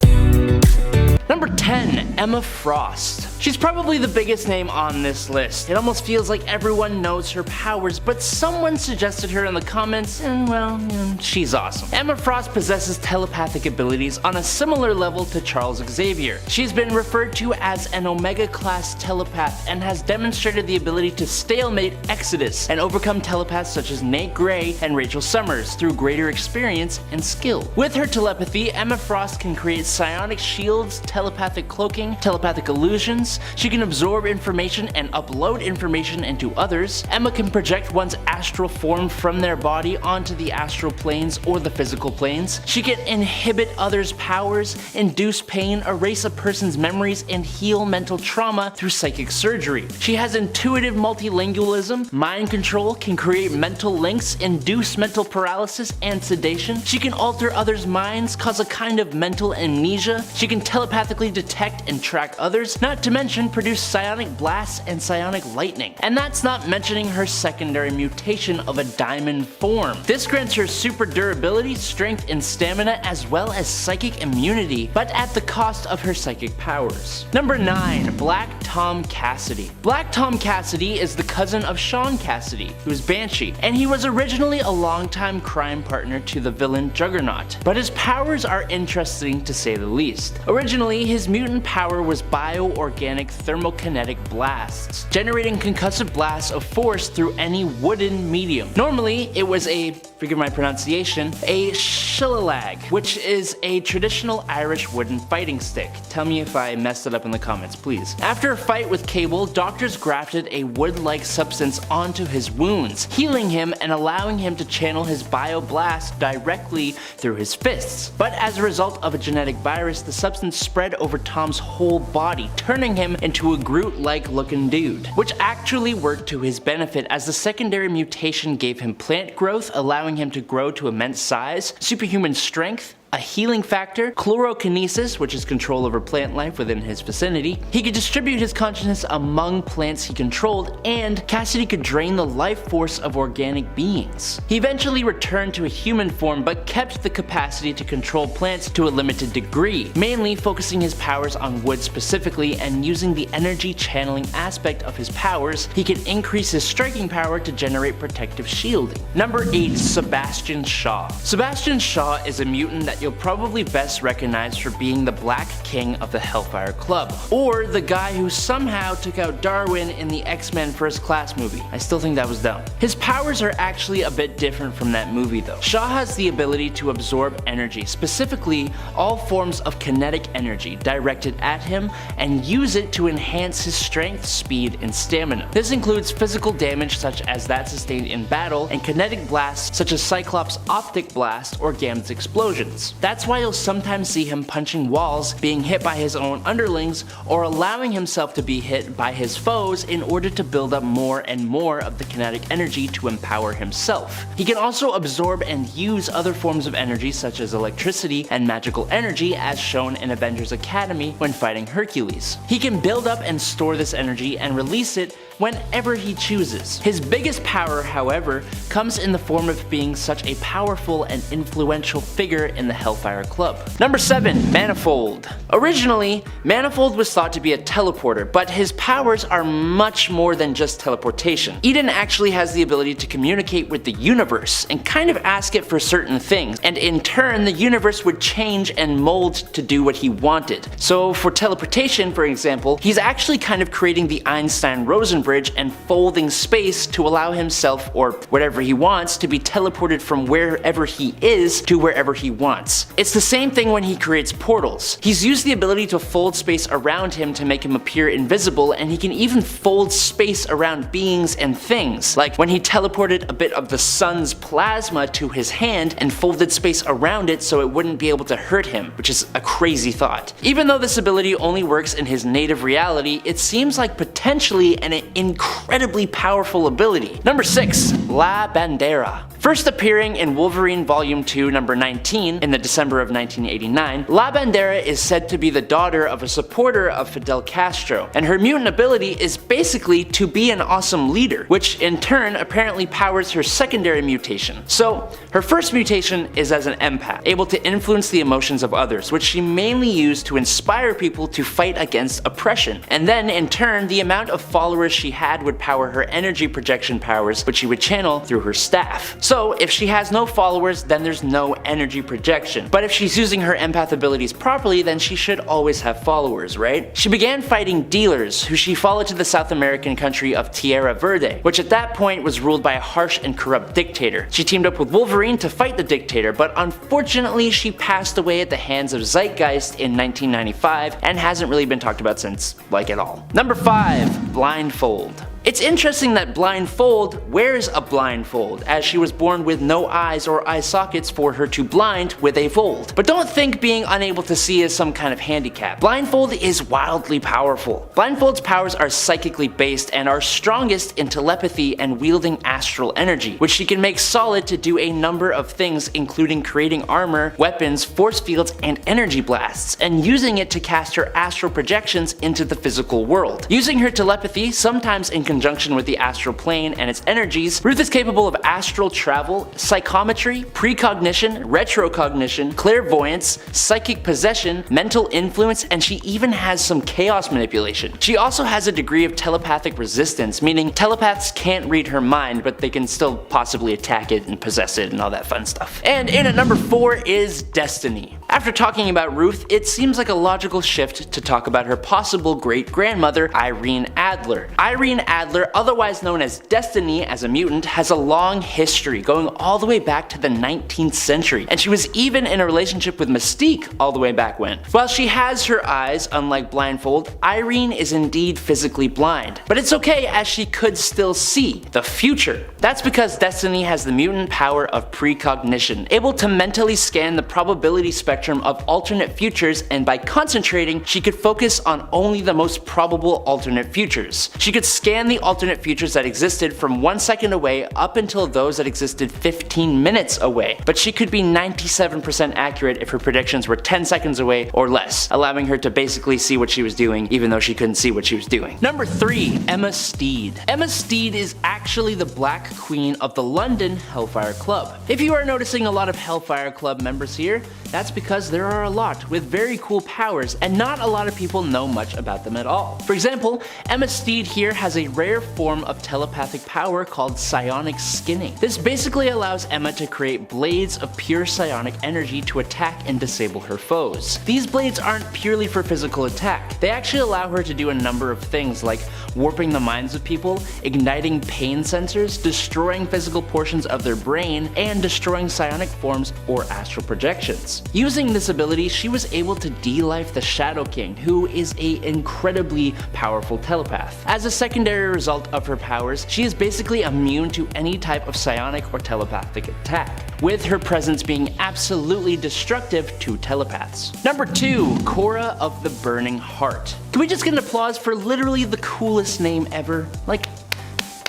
Number 10. Emma Frost. She's probably the biggest name on this list. It almost feels like everyone knows her powers, but someone suggested her in the comments, and well, she's awesome. Emma Frost possesses telepathic abilities on a similar level to Charles Xavier. She's been referred to as an Omega-class telepath and has demonstrated the ability to stalemate Exodus and overcome telepaths such as Nate Gray and Rachel Summers through greater experience and skill. With her telepathy, Emma Frost can create psionic shields, telepathic cloaking, telepathic illusions. She can absorb information and upload information into others. Emma can project one's astral form from their body onto the astral planes or the physical planes. She can inhibit others' powers, induce pain, erase a person's memories, and heal mental trauma through psychic surgery. She has intuitive multilingualism, mind control, can create mental links, induce mental paralysis and sedation. She can alter others' minds, cause a kind of mental amnesia. She can telepathically detect and track others, not to mention produce psionic blasts and psionic lightning. And that's not mentioning her secondary mutation of a diamond form. This grants her super durability, strength, and stamina, as well as psychic immunity, but at the cost of her psychic powers. Number 9. Black Tom Cassidy. Black Tom Cassidy is the cousin of Sean Cassidy, who's Banshee, and he was originally a longtime crime partner to the villain Juggernaut, but his powers are interesting to say the least. Originally, his mutant power was bioorganic thermokinetic blasts, generating concussive blasts of force through any wooden medium. Normally, it was forgive my pronunciation, a shillilag, which is a traditional Irish wooden fighting stick. Tell me if I messed it up in the comments, please. After a fight with Cable, doctors grafted a wood-like substance onto his wounds, healing him and allowing him to channel his bioblast directly through his fists. But as a result of a genetic virus, the substance spread over Tom's whole body, turning him into a Groot-like looking dude, which actually worked to his benefit as the secondary mutation gave him plant growth, allowing him to grow to immense size, superhuman strength, a healing factor, chlorokinesis, which is control over plant life within his vicinity. He could distribute his consciousness among plants he controlled, and Cassidy could drain the life force of organic beings. He eventually returned to a human form, but kept the capacity to control plants to a limited degree, mainly focusing his powers on wood specifically, and using the energy channeling aspect of his powers, he could increase his striking power to generate protective shielding. Number 8. Sebastian Shaw. Sebastian Shaw is a mutant that you'll probably best recognize for being the Black King of the Hellfire Club, or the guy who somehow took out Darwin in the X-Men First Class movie. I still think that was dumb. His powers are actually a bit different from that movie though. Shaw has the ability to absorb energy, specifically all forms of kinetic energy directed at him, and use it to enhance his strength, speed, and stamina. This includes physical damage such as that sustained in battle, and kinetic blasts such as Cyclops' optic blast or Gambit's explosions. That's why you'll sometimes see him punching walls, being hit by his own underlings, or allowing himself to be hit by his foes in order to build up more and more of the kinetic energy to empower himself. He can also absorb and use other forms of energy such as electricity and magical energy, as shown in Avengers Academy when fighting Hercules. He can build up and store this energy and release it whenever he chooses. His biggest power, however, comes in the form of being such a powerful and influential figure in the Hellfire Club. Number 7. Manifold. Originally, Manifold was thought to be a teleporter, but his powers are much more than just teleportation. Eden actually has the ability to communicate with the universe and kind of ask it for certain things, and in turn the universe would change and mold to do what he wanted. So for teleportation, for example, he's actually kind of creating the Einstein-Rosen bridge and folding space to allow himself, or whatever he wants, to be teleported from wherever he is to wherever he wants. It's the same thing when he creates portals. He's used the ability to fold space around him to make him appear invisible, and he can even fold space around beings and things, like when he teleported a bit of the sun's plasma to his hand and folded space around it so it wouldn't be able to hurt him, which is a crazy thought. Even though this ability only works in his native reality, it seems like potentially an incredibly powerful ability. Number 6. La Bandera. First appearing in Wolverine Volume 2, number 19 in the December of 1989, La Bandera is said to be the daughter of a supporter of Fidel Castro, and her mutant ability is basically to be an awesome leader, which in turn apparently powers her secondary mutation. So, her first mutation is as an empath, able to influence the emotions of others, which she mainly used to inspire people to fight against oppression, and then in turn the amount of followers she had would power her energy projection powers, which she would channel through her staff. So So if she has no followers, then there's no energy projection. But if she's using her empath abilities properly, then she should always have followers, right? She began fighting dealers, who she followed to the South American country of Tierra Verde, which at that point was ruled by a harsh and corrupt dictator. She teamed up with Wolverine to fight the dictator, but unfortunately she passed away at the hands of Zeitgeist in 1995 and hasn't really been talked about since, like, at all. Number 5. Blindfold. It's interesting that Blindfold wears a blindfold, as she was born with no eyes or eye sockets for her to blind with a fold. But don't think being unable to see is some kind of handicap. Blindfold is wildly powerful. Blindfold's powers are psychically based and are strongest in telepathy and wielding astral energy, which she can make solid to do a number of things, including creating armor, weapons, force fields, and energy blasts, and using it to cast her astral projections into the physical world. Using her telepathy, sometimes in conjunction with the astral plane and its energies, Ruth is capable of astral travel, psychometry, precognition, retrocognition, clairvoyance, psychic possession, mental influence, and she even has some chaos manipulation. She also has a degree of telepathic resistance, meaning telepaths can't read her mind, but they can still possibly attack it and possess it and all that fun stuff. And in at number 4 is Destiny. After talking about Ruth, it seems like a logical shift to talk about her possible great-grandmother, Irene Adler. Irene Adler, otherwise known as Destiny as a mutant, has a long history going all the way back to the 19th century, and she was even in a relationship with Mystique all the way back when. While she has her eyes, unlike Blindfold, Irene is indeed physically blind. But it's okay, as she could still see the future. That's because Destiny has the mutant power of precognition, able to mentally scan the probability spectrum of alternate futures, and by concentrating, she could focus on only the most probable alternate futures. She could scan the alternate futures that existed from 1 second away up until those that existed 15 minutes away, but she could be 97% accurate if her predictions were 10 seconds away or less, allowing her to basically see what she was doing even though she couldn't see what she was doing. Number 3. Emma Steed. Emma Steed is actually the Black Queen of the London Hellfire Club. If you are noticing a lot of Hellfire Club members here, that's because there are a lot with very cool powers and not a lot of people know much about them at all. For example, Emma Steed here has a rare form of telepathic power called psionic skinning. This basically allows Emma to create blades of pure psionic energy to attack and disable her foes. These blades aren't purely for physical attack. They actually allow her to do a number of things like warping the minds of people, igniting pain sensors, destroying physical portions of their brain, and destroying psionic forms or astral projections. Using this ability, she was able to de-life the Shadow King, who is an incredibly powerful telepath. As a secondary result of her powers, she is basically immune to any type of psionic or telepathic attack, with her presence being absolutely destructive to telepaths. Number 2. Korra of the Burning Heart. Can we just get an applause for literally the coolest name ever? Like,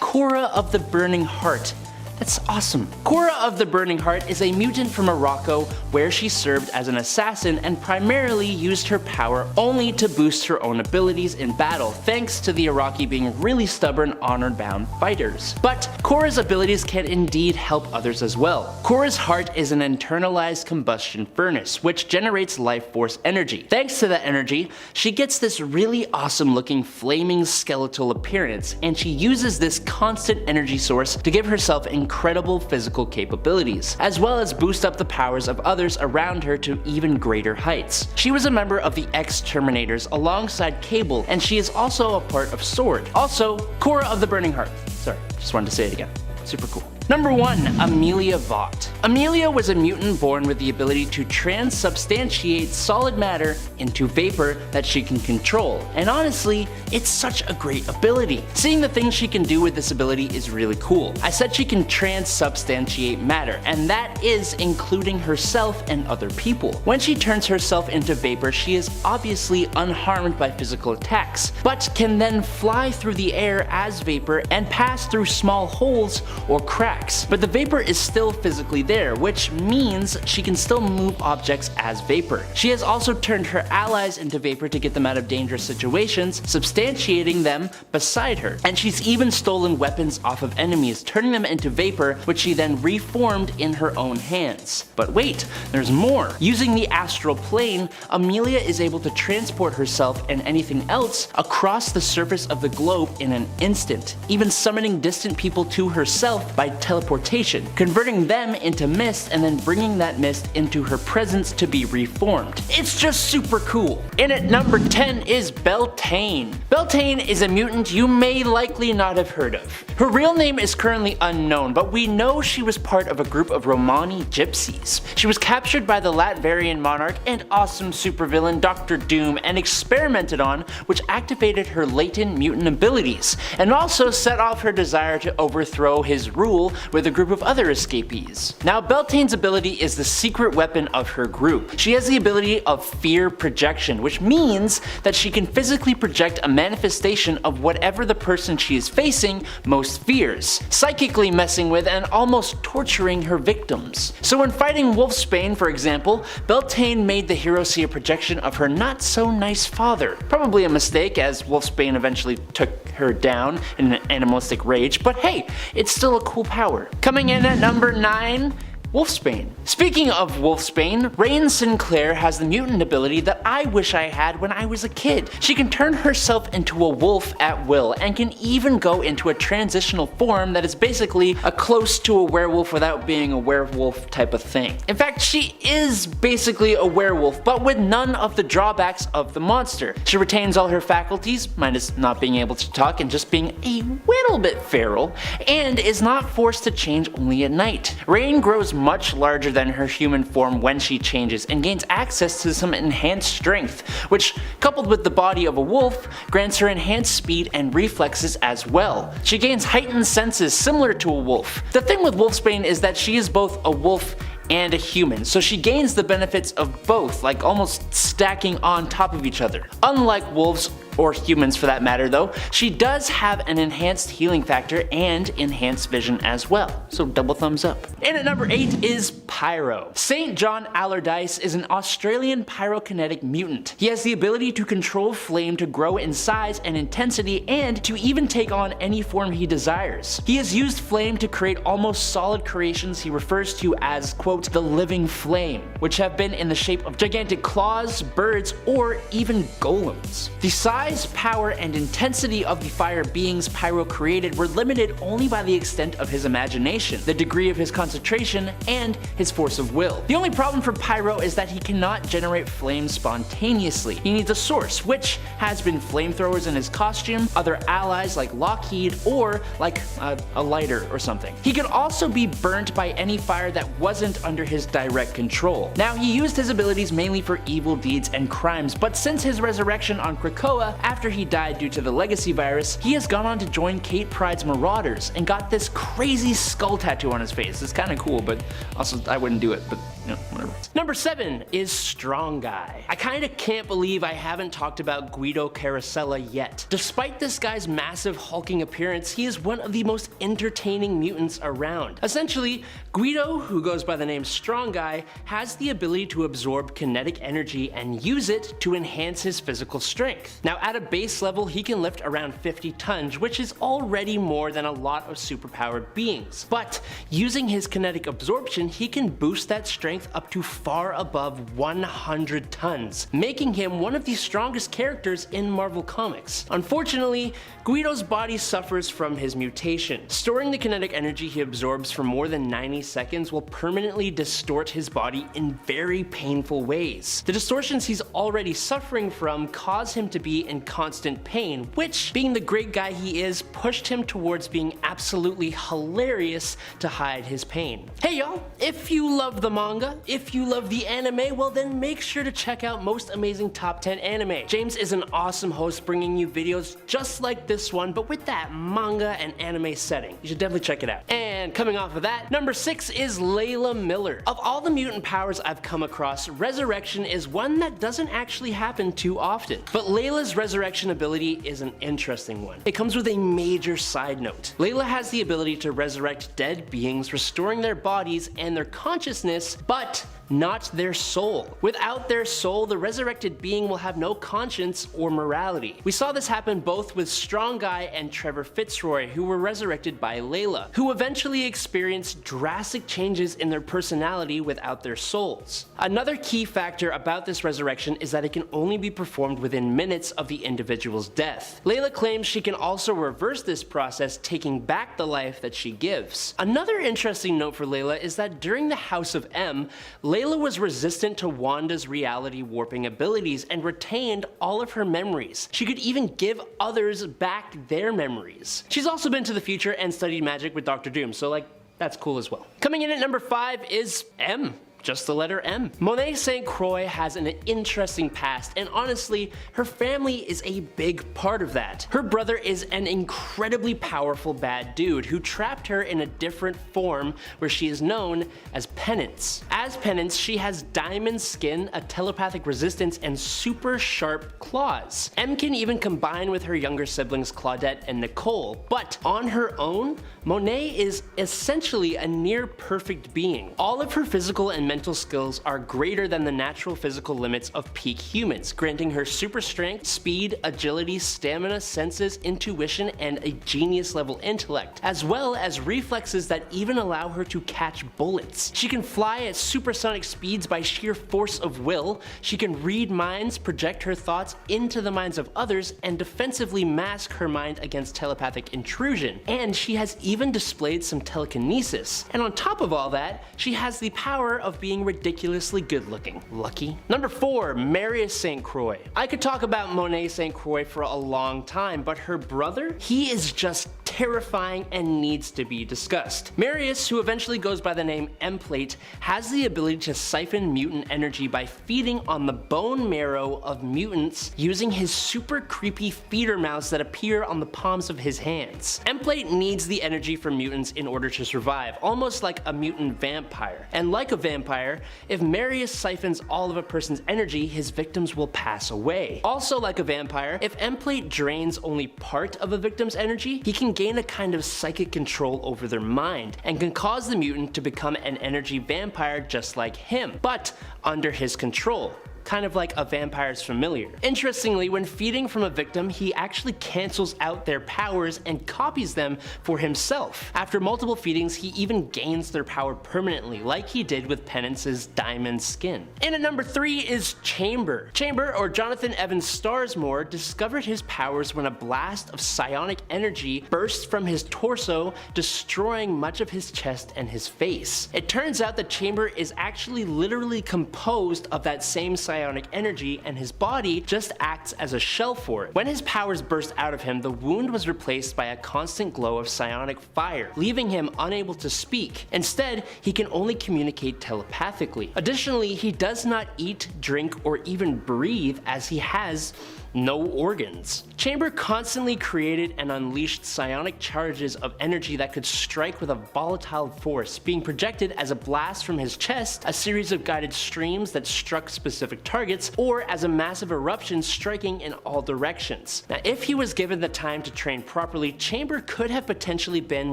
Korra of the Burning Heart. That's awesome. Korra of the Burning Heart is a mutant from Morocco where she served as an assassin and primarily used her power only to boost her own abilities in battle, thanks to the Iraqi being really stubborn, honor-bound fighters. But Korra's abilities can indeed help others as well. Korra's heart is an internalized combustion furnace, which generates life force energy. Thanks to that energy, she gets this really awesome looking flaming skeletal appearance, and she uses this constant energy source to give herself incredible physical capabilities, as well as boost up the powers of others around her to even greater heights. She was a member of the X-Terminators alongside Cable, and she is also a part of Sword. Also, Korra of the Burning Heart. Sorry, just wanted to say it again. Super cool. Number 1. Amelia Vaught. Amelia was a mutant born with the ability to transubstantiate solid matter into vapor that she can control, and honestly, it's such a great ability. Seeing the things she can do with this ability is really cool. I said she can transubstantiate matter, and that is including herself and other people. When she turns herself into vapor, she is obviously unharmed by physical attacks, but can then fly through the air as vapor and pass through small holes or cracks. But the vapor is still physically there, which means she can still move objects as Vapor. She has also turned her allies into Vapor to get them out of dangerous situations, substantiating them beside her. And she's even stolen weapons off of enemies, turning them into Vapor, which she then reformed in her own hands. But wait, there's more. Using the astral plane, Amelia is able to transport herself and anything else across the surface of the globe in an instant, even summoning distant people to herself by teleportation, converting them into mist and then bringing that mist into her presence to be reformed. It's just super cool. In at number 10 is Beltane. Beltane is a mutant you may likely not have heard of. Her real name is currently unknown, but we know she was part of a group of Romani gypsies. She was captured by the Latvarian monarch and awesome supervillain Dr. Doom and experimented on, which activated her latent mutant abilities, and also set off her desire to overthrow his rule with a group of other escapees. Now, Beltane's ability is the secret weapon of her group. She has the ability of fear projection, which means that she can physically project a manifestation of whatever the person she is facing most fears, psychically messing with and almost torturing her victims. So when fighting Wolfsbane, for example, Beltane made the hero see a projection of her not so nice father. Probably a mistake, as Wolfsbane eventually took her down in an animalistic rage, but hey, it's still a cool power. Coming in at number 9, Wolfsbane. Speaking of Wolfsbane, Rain Sinclair has the mutant ability that I wish I had when I was a kid. She can turn herself into a wolf at will and can even go into a transitional form that is basically a close to a werewolf without being a werewolf type of thing. In fact, she is basically a werewolf, but with none of the drawbacks of the monster. She retains all her faculties, minus not being able to talk and just being a little bit feral, and is not forced to change only at night. Rain grows much larger than her human form when she changes and gains access to some enhanced strength, which, coupled with the body of a wolf, grants her enhanced speed and reflexes as well. She gains heightened senses similar to a wolf. The thing with Wolfsbane is that she is both a wolf and a human, so she gains the benefits of both, like almost stacking on top of each other. Unlike wolves, or humans for that matter though, she does have an enhanced healing factor and enhanced vision as well, so double thumbs up. And at number 8 is Pyro. St. John Allardyce is an Australian pyrokinetic mutant. He has the ability to control flame to grow in size and intensity and to even take on any form he desires. He has used flame to create almost solid creations he refers to as, quote, the living flame, which have been in the shape of gigantic claws, birds, or even golems. The size, power, and intensity of the fire beings Pyro created were limited only by the extent of his imagination, the degree of his concentration, and his force of will. The only problem for Pyro is that he cannot generate flames spontaneously. He needs a source, which has been flamethrowers in his costume, other allies like Lockheed, or like a lighter or something. He could also be burnt by any fire that wasn't under his direct control. Now, he used his abilities mainly for evil deeds and crimes, but since his resurrection on Krakoa after he died due to the legacy virus, he has gone on to join Kate Pryde's Marauders and got this crazy skull tattoo on his face. It's kind of cool, but also I wouldn't do it, but you know, whatever. Number 7 is Strong Guy. I kind of can't believe I haven't talked about Guido Carosella yet. Despite this guy's massive hulking appearance, he is one of the most entertaining mutants around. Essentially, Guido, who goes by the name Strong Guy, has the ability to absorb kinetic energy and use it to enhance his physical strength. Now, at a base level, he can lift around 50 tons, which is already more than a lot of superpowered beings. But using his kinetic absorption, he can boost that strength up to far above 100 tons, making him one of the strongest characters in Marvel Comics. Unfortunately, Guido's body suffers from his mutation. Storing the kinetic energy he absorbs for more than 90 seconds will permanently distort his body in very painful ways. The distortions he's already suffering from cause him to be in constant pain, which, being the great guy he is, pushed him towards being absolutely hilarious to hide his pain. Hey y'all, if you love the manga, if you love the anime, well then make sure to check out Most Amazing Top 10 Anime. James is an awesome host bringing you videos just like this one, but with that manga and anime setting. You should definitely check it out. And coming off of that, number 6 is Layla Miller. Of all the mutant powers I've come across, Resurrection is one that doesn't actually happen too often. But Layla's resurrection ability is an interesting one. It comes with a major side note. Layla has the ability to resurrect dead beings, restoring their bodies and their consciousness, but not their soul. Without their soul, the resurrected being will have no conscience or morality. We saw this happen both with Strong Guy and Trevor Fitzroy, who were resurrected by Layla, who eventually experienced drastic changes in their personality without their souls. Another key factor about this resurrection is that it can only be performed within minutes of the individual's death. Layla claims she can also reverse this process, taking back the life that she gives. Another interesting note for Layla is that during the House of M, Layla was resistant to Wanda's reality warping abilities and retained all of her memories. She could even give others back their memories. She's also been to the future and studied magic with Dr. Doom, so like, that's cool as well. Coming in at number 5 is M. Just the letter M. Monet St. Croix has an interesting past, and honestly, her family is a big part of that. Her brother is an incredibly powerful bad dude who trapped her in a different form where she is known as Penance. As Penance, she has diamond skin, a telepathic resistance, and super sharp claws. M can even combine with her younger siblings Claudette and Nicole, but on her own, Monet is essentially a near perfect being. All of her physical and mental skills are greater than the natural physical limits of peak humans, granting her super strength, speed, agility, stamina, senses, intuition, and a genius level intellect, as well as reflexes that even allow her to catch bullets. She can fly at supersonic speeds by sheer force of will, she can read minds, project her thoughts into the minds of others, and defensively mask her mind against telepathic intrusion, and she has even displayed some telekinesis. And on top of all that, she has the power of being ridiculously good looking. Lucky. Number 4, Marius St. Croix. I could talk about Monet St. Croix for a long time, but her brother, he is just terrifying and needs to be discussed. Marius, who eventually goes by the name Emplate, has the ability to siphon mutant energy by feeding on the bone marrow of mutants using his super creepy feeder mouths that appear on the palms of his hands. Emplate needs the energy from mutants in order to survive, almost like a mutant vampire. And like a vampire, if Marius siphons all of a person's energy, his victims will pass away. Also like a vampire, if Emplate drains only part of a victim's energy, he can gain a kind of psychic control over their mind, and can cause the mutant to become an energy vampire just like him, but under his control. Kind of like a vampire's familiar. Interestingly, when feeding from a victim, he actually cancels out their powers and copies them for himself. After multiple feedings, he even gains their power permanently, like he did with Penance's diamond skin. And at number 3 is Chamber. Chamber, or Jonathan Evans Starsmore, discovered his powers when a blast of psionic energy burst from his torso, destroying much of his chest and his face. It turns out that Chamber is actually literally composed of that same psionic energy, and his body just acts as a shell for it. When his powers burst out of him, the wound was replaced by a constant glow of psionic fire, leaving him unable to speak. Instead, he can only communicate telepathically. Additionally, he does not eat, drink, or even breathe, as he has no organs. Chamber constantly created and unleashed psionic charges of energy that could strike with a volatile force, being projected as a blast from his chest, a series of guided streams that struck specific targets, or as a massive eruption striking in all directions. Now, if he was given the time to train properly, Chamber could have potentially been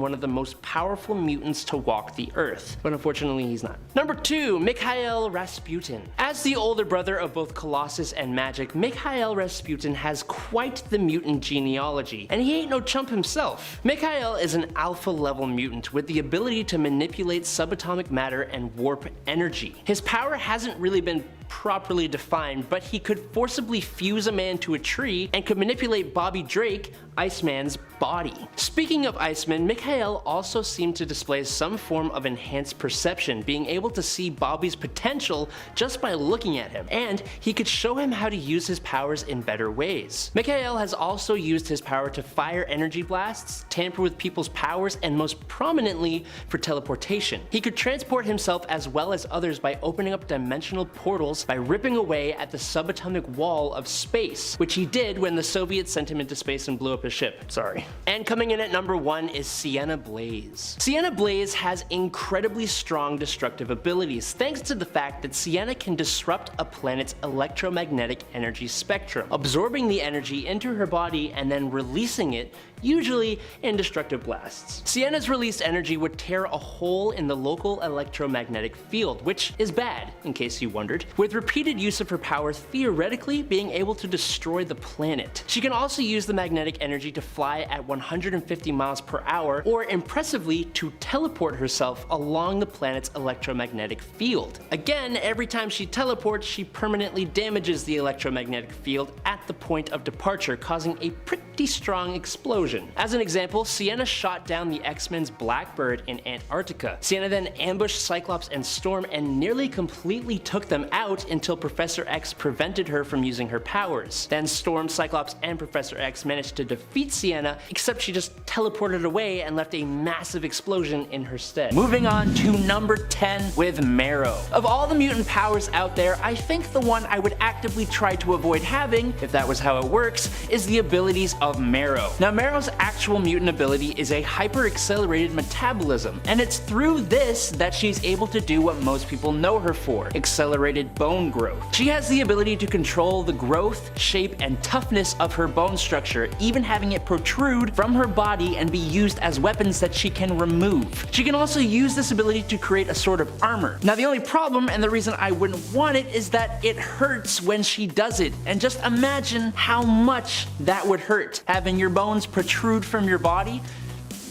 one of the most powerful mutants to walk the earth, but unfortunately he's not. Number 2, Mikhail Rasputin. As the older brother of both Colossus and Magic, Mikhail Rasputin has quite the mutant genealogy, and he ain't no chump himself. Mikhail is an alpha level mutant with the ability to manipulate subatomic matter and warp energy. His power hasn't really been properly defined, but he could forcibly fuse a man to a tree and could manipulate Bobby Drake, Iceman's body. Speaking of Iceman, Mikhail also seemed to display some form of enhanced perception, being able to see Bobby's potential just by looking at him, and he could show him how to use his powers in better ways. Mikhail has also used his power to fire energy blasts, tamper with people's powers, and most prominently for teleportation. He could transport himself as well as others by opening up dimensional portals particles by ripping away at the subatomic wall of space, which he did when the Soviets sent him into space and blew up his ship. Sorry. And coming in at number 1 is Sienna Blaze. Sienna Blaze has incredibly strong destructive abilities thanks to the fact that Sienna can disrupt a planet's electromagnetic energy spectrum, absorbing the energy into her body and then releasing it, usually in destructive blasts. Sienna's released energy would tear a hole in the local electromagnetic field, which is bad, in case you wondered, with repeated use of her power theoretically being able to destroy the planet. She can also use the magnetic energy to fly at 150 miles per hour, or impressively to teleport herself along the planet's electromagnetic field. Again, every time she teleports, she permanently damages the electromagnetic field at the point of departure, causing a pretty strong explosion. As an example, Sienna shot down the X-Men's Blackbird in Antarctica. Sienna then ambushed Cyclops and Storm and nearly completely took them out until Professor X prevented her from using her powers. Then Storm, Cyclops, and Professor X managed to defeat Sienna, except she just teleported away and left a massive explosion in her stead. Moving on to number 10 with Marrow. Of all the mutant powers out there, I think the one I would actively try to avoid having, if that was how it works, is the abilities of Marrow. Now, Marrow's actual mutant ability is a hyper-accelerated metabolism, and it's through this that she's able to do what most people know her for: accelerated bone growth. She has the ability to control the growth, shape, and toughness of her bone structure, even having it protrude from her body and be used as weapons that she can remove. She can also use this ability to create a sort of armor. Now, the only problem, and the reason I wouldn't want it, is that it hurts when she does it, and just imagine how much that would hurt, having your bones protrude from your body.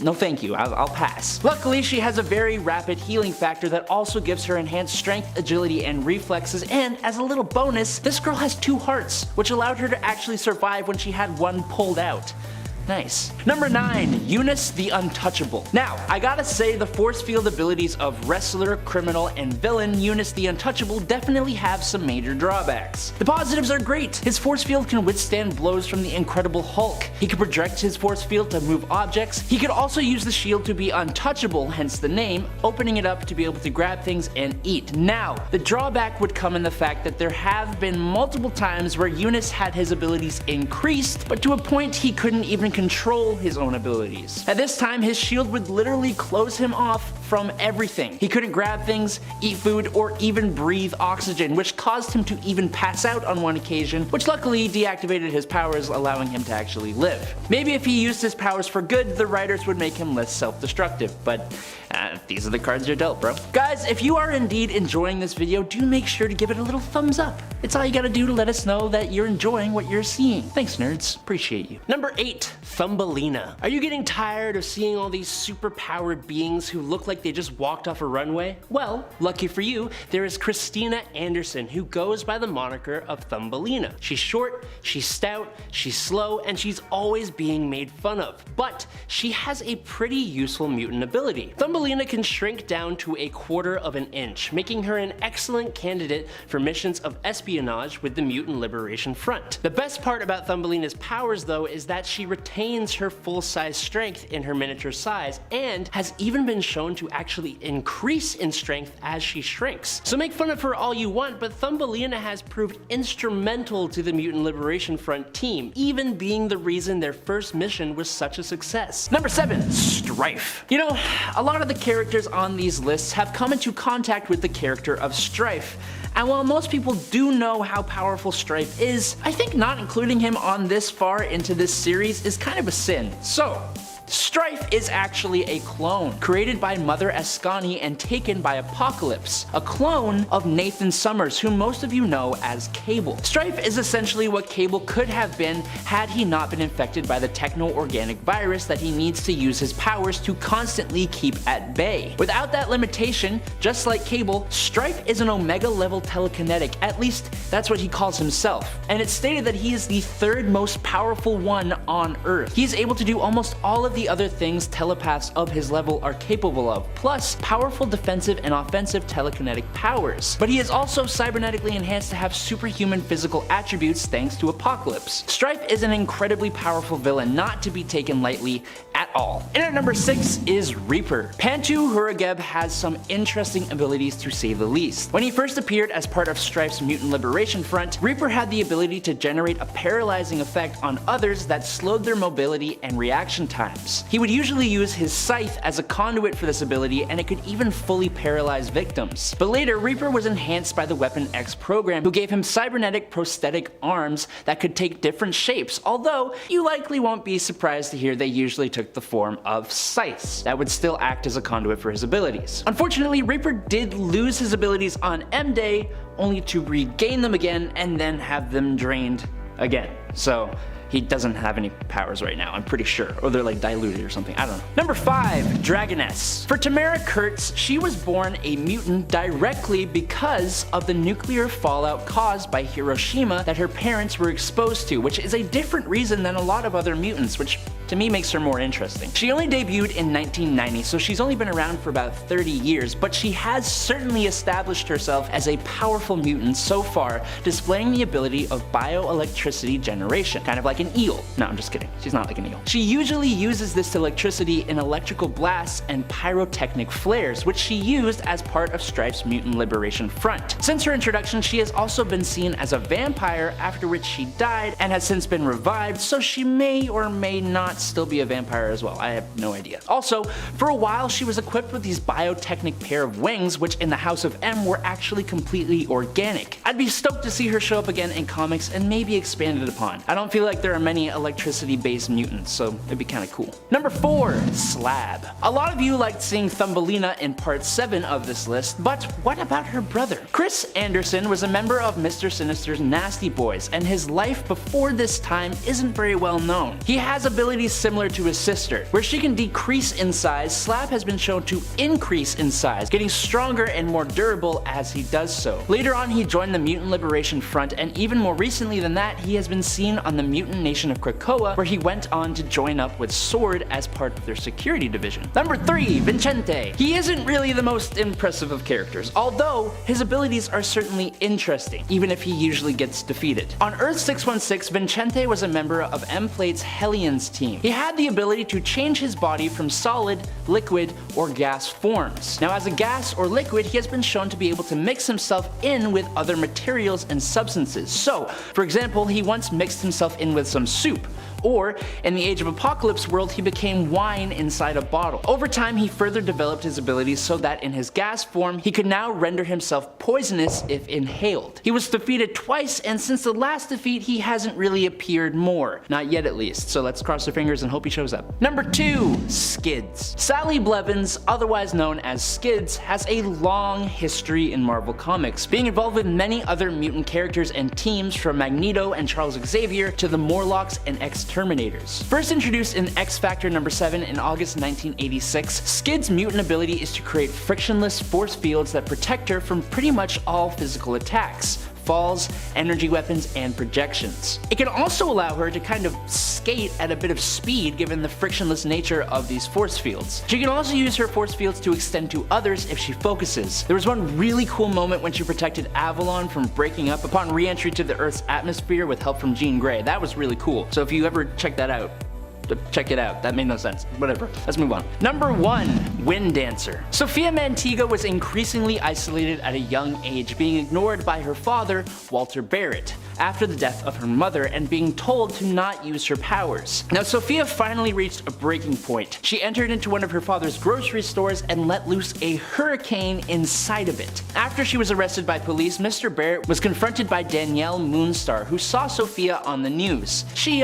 No thank you, I'll pass. Luckily, she has a very rapid healing factor that also gives her enhanced strength, agility, and reflexes, and as a little bonus, this girl has 2 hearts, which allowed her to actually survive when she had one pulled out. Nice. Number 9, Eunice the Untouchable. Now, I gotta say the force field abilities of wrestler, criminal, and villain Eunice the Untouchable definitely have some major drawbacks. The positives are great. His force field can withstand blows from the Incredible Hulk. He can project his force field to move objects. He could also use the shield to be untouchable, hence the name, opening it up to be able to grab things and eat. Now, the drawback would come in the fact that there have been multiple times where Eunice had his abilities increased, but to a point he couldn't even control his own abilities. At this time, his shield would literally close him off from everything. He couldn't grab things, eat food, or even breathe oxygen, which caused him to even pass out on one occasion, which luckily deactivated his powers, allowing him to actually live. Maybe if he used his powers for good, the writers would make him less self-destructive, but these are the cards you're dealt, bro. Guys, if you are indeed enjoying this video, do make sure to give it a little thumbs up. It's all you gotta do to let us know that you're enjoying what you're seeing. Thanks, nerds. Appreciate you. Number 8, Thumbelina. Are you getting tired of seeing all these super-powered beings who look like they just walked off a runway? Well, lucky for you, there is Christina Anderson, who goes by the moniker of Thumbelina. She's short, she's stout, she's slow, and she's always being made fun of. But she has a pretty useful mutant ability. Thumbelina can shrink down to 1/4 of an inch, making her an excellent candidate for missions of espionage with the Mutant Liberation Front. The best part about Thumbelina's powers, though, is that she retains her full-size strength in her miniature size, and has even been shown to actually increase in strength as she shrinks. So make fun of her all you want, but Thumbelina has proved instrumental to the Mutant Liberation Front team, even being the reason their first mission was such a success. Number 7, Strife. You know, a lot of the characters on these lists have come into contact with the character of Strife. And while most people do know how powerful Strife is, I think not including him on this far into this series is kind of a sin. So, Strife is actually a clone, created by Mother Ascani and taken by Apocalypse, a clone of Nathan Summers, whom most of you know as Cable. Strife is essentially what Cable could have been had he not been infected by the techno-organic virus that he needs to use his powers to constantly keep at bay. Without that limitation, just like Cable, Strife is an Omega-level telekinetic, at least that's what he calls himself, and it's stated that he is the 3rd most powerful one on Earth. He is able to do almost all of the other things telepaths of his level are capable of, plus powerful defensive and offensive telekinetic powers. But he is also cybernetically enhanced to have superhuman physical attributes thanks to Apocalypse. Strife is an incredibly powerful villain not to be taken lightly at all. And at number 6 is Reaper. Pantu Hurageb has some interesting abilities to say the least. When he first appeared as part of Strife's Mutant Liberation Front, Reaper had the ability to generate a paralyzing effect on others that slowed their mobility and reaction times. He would usually use his scythe as a conduit for this ability, and it could even fully paralyze victims. But later, Reaper was enhanced by the Weapon X program, who gave him cybernetic prosthetic arms that could take different shapes, although you likely won't be surprised to hear they usually took the form of scythes that would still act as a conduit for his abilities. Unfortunately, Reaper did lose his abilities on M-Day, only to regain them again and then have them drained again. So he doesn't have any powers right now, I'm pretty sure. Or they're like diluted or something, I don't know. Number 5, Dragoness. For Tamara Kurtz, she was born a mutant directly because of the nuclear fallout caused by Hiroshima that her parents were exposed to, which is a different reason than a lot of other mutants, which to me makes her more interesting. She only debuted in 1990, so she's only been around for about 30 years, but she has certainly established herself as a powerful mutant so far, displaying the ability of bioelectricity generation, kind of like an eel. No, I'm just kidding. She's not like an eel. She usually uses this electricity in electrical blasts and pyrotechnic flares, which she used as part of Strife's Mutant Liberation Front. Since her introduction, she has also been seen as a vampire, after which she died and has since been revived, so she may or may not still be a vampire as well. I have no idea. Also, for a while she was equipped with these biotechnic pair of wings, which in the House of M were actually completely organic. I'd be stoked to see her show up again in comics and maybe expanded upon. I don't feel like there are many electricity-based mutants, so it'd be kinda cool. Number 4, Slab. A lot of you liked seeing Thumbelina in part 7 of this list, but what about her brother? Chris Anderson was a member of Mr. Sinister's Nasty Boys, and his life before this time isn't very well known. He has abilities similar to his sister. Where she can decrease in size, Slab has been shown to increase in size, getting stronger and more durable as he does so. Later on, he joined the Mutant Liberation Front, and even more recently than that, he has been seen on the Mutant Nation of Krakoa, where he went on to join up with Sword as part of their security division. Number 3, Vincente. He isn't really the most impressive of characters, although his abilities are certainly interesting, even if he usually gets defeated. On Earth 616, Vincente was a member of M-Plate's Hellions team. He had the ability to change his body from solid, liquid, or gas forms. Now, as a gas or liquid, he has been shown to be able to mix himself in with other materials and substances. So, for example, he once mixed himself in with some soup. Or, in the Age of Apocalypse world, he became wine inside a bottle. Over time, he further developed his abilities so that in his gas form, he could now render himself poisonous if inhaled. He was defeated twice, and since the last defeat, he hasn't really appeared more. Not yet at least, so let's cross our fingers and hope he shows up. Number 2, Skids. Sally Blevins, otherwise known as Skids, has a long history in Marvel Comics, being involved with many other mutant characters and teams from Magneto and Charles Xavier to the Morlocks and Exterminators. First introduced in X-Factor number 7 in August 1986, Skid's mutant ability is to create frictionless force fields that protect her from pretty much all physical attacks, falls, energy weapons, and projections. It can also allow her to kind of skate at a bit of speed given the frictionless nature of these force fields. She can also use her force fields to extend to others if she focuses. There was one really cool moment when she protected Avalon from breaking up upon re-entry to the Earth's atmosphere with help from Jean Grey. That was really cool. So if you ever check that out, check it out. That made no sense. Whatever. Let's move on. Number 1, Wind Dancer. Sophia Mantiga was increasingly isolated at a young age, being ignored by her father, Walter Barrett, after the death of her mother and being told to not use her powers. Now, Sophia finally reached a breaking point. She entered into one of her father's grocery stores and let loose a hurricane inside of it. After she was arrested by police, Mr. Barrett was confronted by Danielle Moonstar, who saw Sophia on the news. She,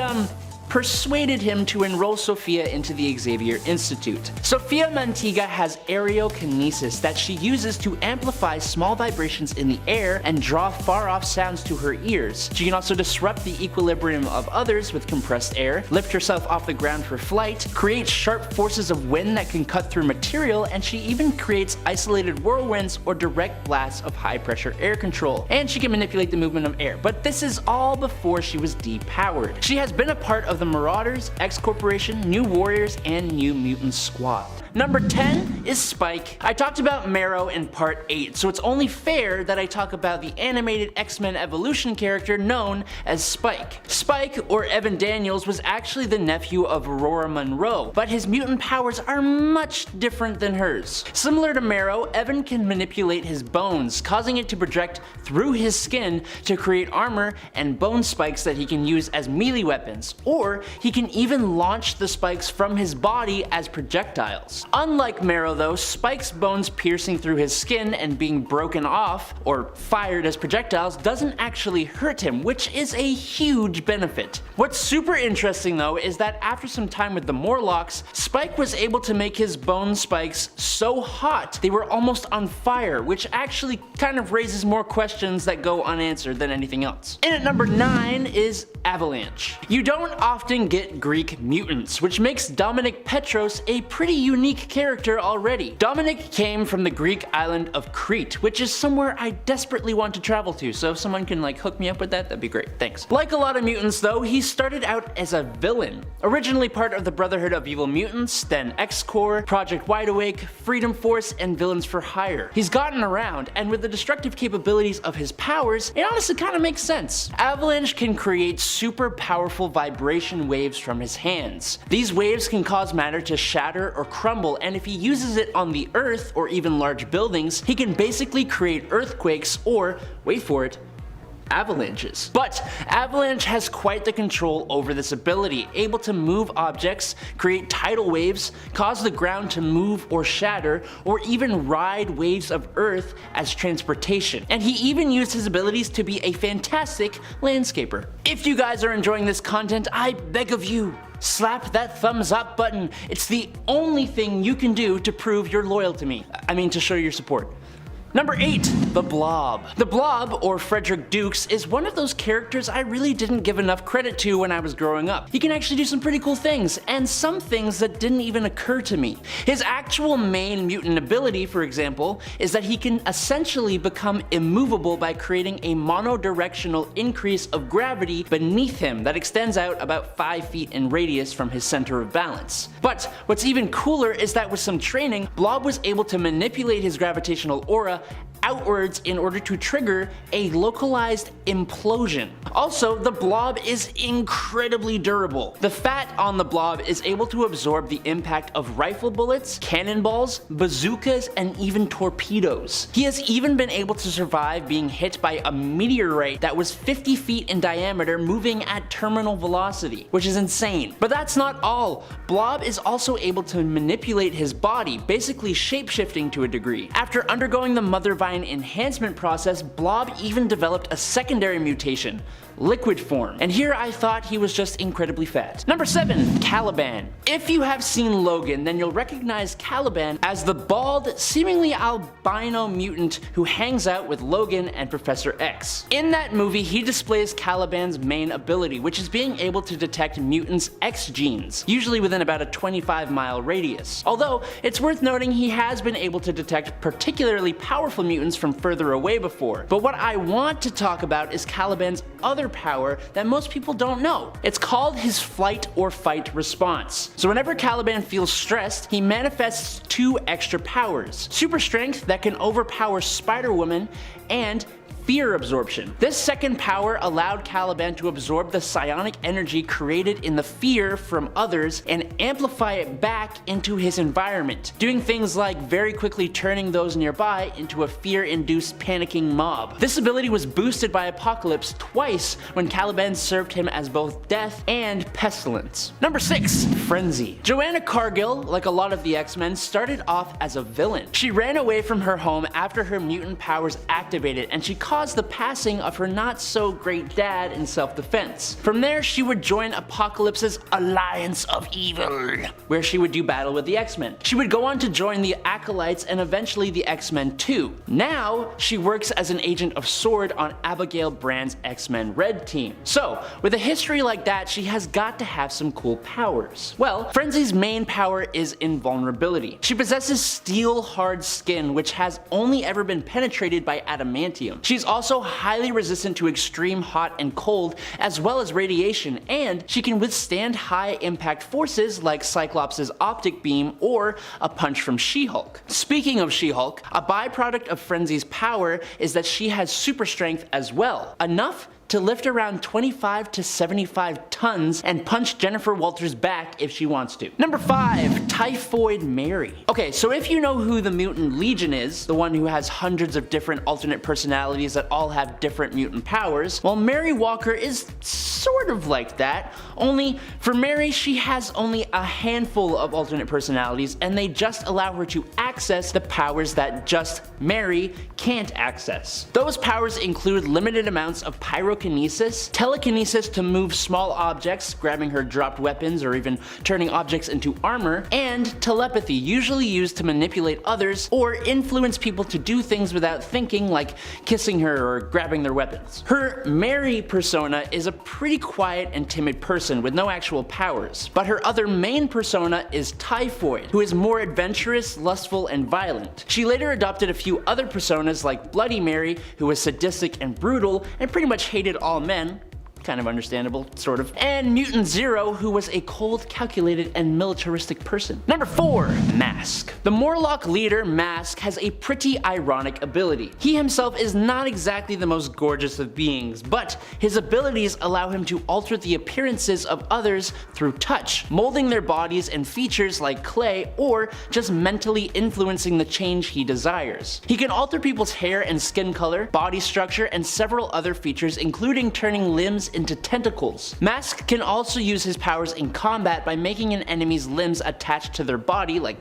persuaded him to enroll Sophia into the Xavier Institute. Sophia Mantiga has aerokinesis that she uses to amplify small vibrations in the air and draw far-off sounds to her ears. She can also disrupt the equilibrium of others with compressed air, lift herself off the ground for flight, create sharp forces of wind that can cut through material, and she even creates isolated whirlwinds or direct blasts of high-pressure air control. And she can manipulate the movement of air, but this is all before she was depowered. She has been a part of the the Marauders, X Corporation, New Warriors, and New Mutants squad. Number 10 is Spike. I talked about Marrow in part 8, so it's only fair that I talk about the animated X-Men Evolution character known as Spike. Spike, or Evan Daniels, was actually the nephew of Aurora Monroe, but his mutant powers are much different than hers. Similar to Marrow, Evan can manipulate his bones, causing it to project through his skin to create armor and bone spikes that he can use as melee weapons, or he can even launch the spikes from his body as projectiles. Unlike Marrow though, Spike's bones piercing through his skin and being broken off, or fired as projectiles, doesn't actually hurt him, which is a huge benefit. What's super interesting though is that after some time with the Morlocks, Spike was able to make his bone spikes so hot they were almost on fire, which actually kind of raises more questions that go unanswered than anything else. In at number 9 is Avalanche. You don't often get Greek mutants, which makes Dominic Petros a pretty unique character already. Dominic came from the Greek island of Crete, which is somewhere I desperately want to travel to, so if someone can like hook me up with that, that'd be great, thanks. Like a lot of mutants though, he started out as a villain. Originally part of the Brotherhood of Evil Mutants, then X-Corps, Project Wide Awake, Freedom Force, and Villains for Hire. He's gotten around, and with the destructive capabilities of his powers, it honestly kinda makes sense. Avalanche can create super powerful vibration waves from his hands. These waves can cause matter to shatter or crumble, and if he uses it on the earth or even large buildings, he can basically create earthquakes or, wait for it, avalanches. But Avalanche has quite the control over this ability, able to move objects, create tidal waves, cause the ground to move or shatter, or even ride waves of earth as transportation. And he even used his abilities to be a fantastic landscaper. If you guys are enjoying this content, I beg of you, slap that thumbs up button. It's the only thing you can do to prove you're loyal to me. I mean, to show your support. Number 8, the Blob. The Blob, or Frederick Dukes, is one of those characters I really didn't give enough credit to when I was growing up. He can actually do some pretty cool things, and some things that didn't even occur to me. His actual main mutant ability, for example, is that he can essentially become immovable by creating a monodirectional increase of gravity beneath him that extends out about 5 feet in radius from his center of balance. But what's even cooler is that with some training, Blob was able to manipulate his gravitational aura outwards in order to trigger a localized implosion. Also, the Blob is incredibly durable. The fat on the Blob is able to absorb the impact of rifle bullets, cannonballs, bazookas, and even torpedoes. He has even been able to survive being hit by a meteorite that was 50 feet in diameter moving at terminal velocity, which is insane. But that's not all. Blob is also able to manipulate his body, basically shapeshifting to a degree. After undergoing the Mother Vine enhancement process, Blob even developed a secondary mutation, liquid form, and here I thought he was just incredibly fat. Number 7, Caliban. If you have seen Logan, then you'll recognize Caliban as the bald, seemingly albino mutant who hangs out with Logan and Professor X. In that movie, he displays Caliban's main ability, which is being able to detect mutants' X genes, usually within about a 25-mile radius. Although, it's worth noting he has been able to detect particularly powerful mutants from further away before. But what I want to talk about is Caliban's other power that most people don't know. It's called his flight or fight response. So whenever Caliban feels stressed, he manifests 2 extra powers: super strength that can overpower Spider-Woman, and fear absorption. This second power allowed Caliban to absorb the psionic energy created in the fear from others and amplify it back into his environment, doing things like very quickly turning those nearby into a fear-induced panicking mob. This ability was boosted by Apocalypse twice when Caliban served him as both death and pestilence. Number 6, Frenzy. Joanna Cargill, like a lot of the X-Men, started off as a villain. She ran away from her home after her mutant powers activated, and she caused the passing of her not-so-great dad in self-defense. From there, she would join Apocalypse's Alliance of Evil, where she would do battle with the X-Men. She would go on to join the Acolytes and eventually the X-Men too. Now, she works as an agent of S.W.O.R.D. on Abigail Brand's X-Men Red team. So, with a history like that, she has got to have some cool powers. Well, Frenzy's main power is invulnerability. She possesses steel-hard skin, which has only ever been penetrated by adamantium. She's is also highly resistant to extreme hot and cold, as well as radiation, and she can withstand high impact forces like Cyclops' optic beam or a punch from She-Hulk. Speaking of She-Hulk, a byproduct of Frenzy's power is that she has super strength as well, enough to lift around 25 to 75 tons and punch Jennifer Walters back if she wants to. Number 5, Typhoid Mary. Okay, so if you know who the Mutant Legion is, the one who has hundreds of different alternate personalities that all have different mutant powers, well, Mary Walker is sort of like that, only for Mary she has only a handful of alternate personalities and they just allow her to access the powers that just Mary can't access. Those powers include limited amounts of pyrokinesis, telekinesis to move small objects, grabbing her dropped weapons or even turning objects into armor, and telepathy, usually used to manipulate others or influence people to do things without thinking, like kissing her or grabbing their weapons. Her Mary persona is a pretty quiet and timid person with no actual powers, but her other main persona is Typhoid, who is more adventurous, lustful, and violent. She later adopted a few other personas like Bloody Mary, who was sadistic and brutal and pretty much hated all men. Kind of understandable, sort of. And Mutant Zero, who was a cold, calculated, and militaristic person. Number 4, Mask. The Morlock leader, Mask, has a pretty ironic ability. He himself is not exactly the most gorgeous of beings, but his abilities allow him to alter the appearances of others through touch, molding their bodies and features like clay, or just mentally influencing the change he desires. He can alter people's hair and skin color, body structure, and several other features, including turning limbs into tentacles. Mask can also use his powers in combat by making an enemy's limbs attached to their body, like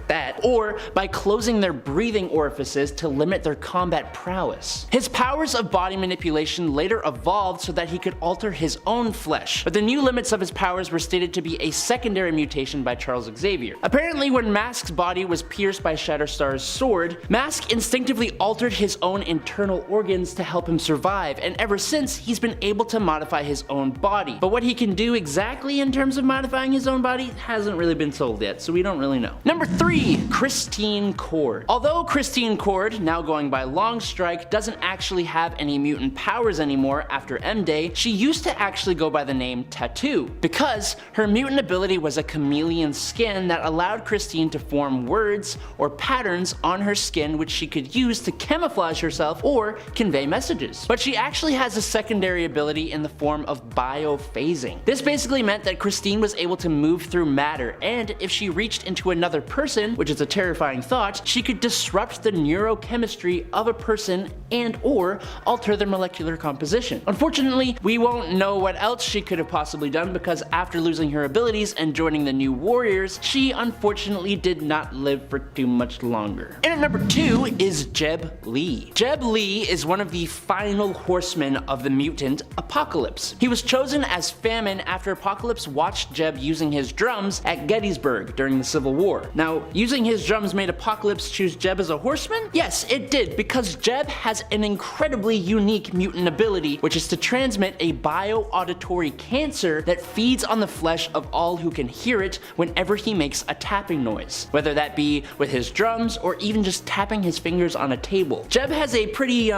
that, or by closing their breathing orifices to limit their combat prowess. His powers of body manipulation later evolved so that he could alter his own flesh, but the new limits of his powers were stated to be a secondary mutation by Charles Xavier. Apparently, when Mask's body was pierced by Shatterstar's sword, Mask instinctively altered his own internal organs to help him survive, and ever since, he's been able to modify his own body. But what he can do exactly in terms of modifying his own body hasn't really been told yet, so we don't really know. Number 3, Christine Cord. Although Christine Cord, now going by Longstrike, doesn't actually have any mutant powers anymore after M-Day, she used to actually go by the name Tattoo, because her mutant ability was a chameleon skin that allowed Christine to form words or patterns on her skin which she could use to camouflage herself or convey messages. But she actually has a secondary ability in the form of biophasing. This basically meant that Christine was able to move through matter, and if she reached into another person, which is a terrifying thought, she could disrupt the neurochemistry of a person and or alter their molecular composition. Unfortunately, we won't know what else she could have possibly done because after losing her abilities and joining the New Warriors, she unfortunately did not live for too much longer. And at number 2 is Jeb Lee. Jeb Lee is one of the final horsemen of the mutant Apocalypse. He was chosen as Famine after Apocalypse watched Jeb using his drums at Gettysburg during the Civil War. Now, using his drums made Apocalypse choose Jeb as a horseman? Yes, it did, because Jeb has an incredibly unique mutant ability, which is to transmit a bio-auditory cancer that feeds on the flesh of all who can hear it whenever he makes a tapping noise, whether that be with his drums or even just tapping his fingers on a table. Jeb has a pretty,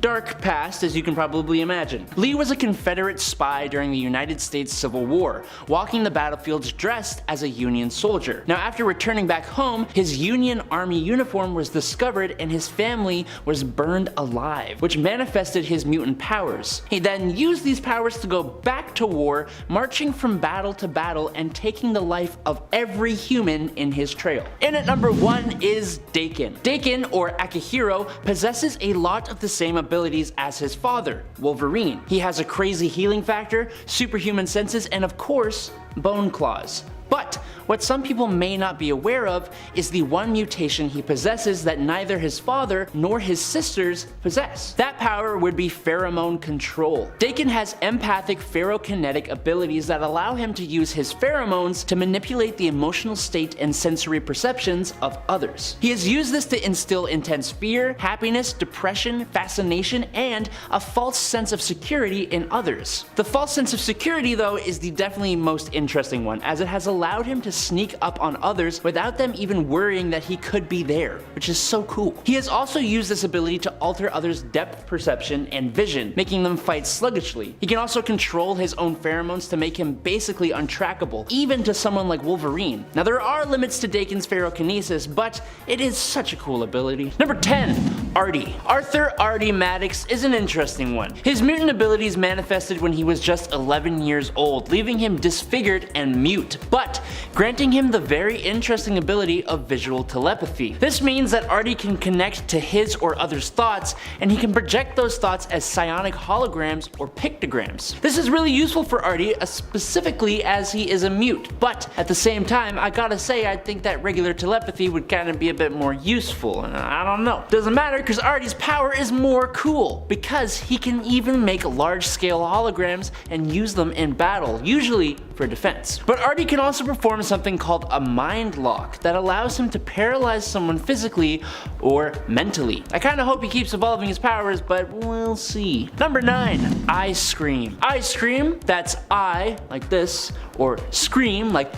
dark past, as you can probably imagine. Lee was a Confederate spy during the United States Civil War, walking the battlefields dressed as a Union soldier. Now, after returning back home, his Union Army uniform was discovered and his family was burned alive, which manifested his mutant powers. He then used these powers to go back to war, marching from battle to battle and taking the life of every human in his trail. And at number 1 is Daken. Daken, or Akihiro, possesses a lot of the same abilities as his father, Wolverine. He has a crazy healing factor, superhuman senses, and of course, bone claws. But what some people may not be aware of is the one mutation he possesses that neither his father nor his sisters possess. That power would be pheromone control. Daken has empathic pherokinetic abilities that allow him to use his pheromones to manipulate the emotional state and sensory perceptions of others. He has used this to instill intense fear, happiness, depression, fascination, and a false sense of security in others. The false sense of security, though, is the definitely most interesting one, as it has allowed him to sneak up on others without them even worrying that he could be there, which is so cool. He has also used this ability to alter others' depth perception and vision, making them fight sluggishly. He can also control his own pheromones to make him basically untrackable, even to someone like Wolverine. Now there are limits to Dakin's pherokinesis, but it is such a cool ability. Number 10. Artie. Arthur Artie Maddox is an interesting one. His mutant abilities manifested when he was just 11 years old, leaving him disfigured and mute, but granting him the very interesting ability of visual telepathy. This means that Artie can connect to his or others' thoughts, and he can project those thoughts as psionic holograms or pictograms. This is really useful for Artie, specifically as he is a mute, but at the same time, I gotta say I think that regular telepathy would kind of be a bit more useful, and I don't know. Doesn't matter, because Artie's power is more cool, because he can even make large-scale holograms and use them in battle, usually for defense. But Artie can also perform something called a mind lock that allows him to paralyze someone physically or mentally. I kinda hope he keeps evolving his powers, but we'll see. Number 9. I Scream. I Scream, that's I, like this, or Scream, like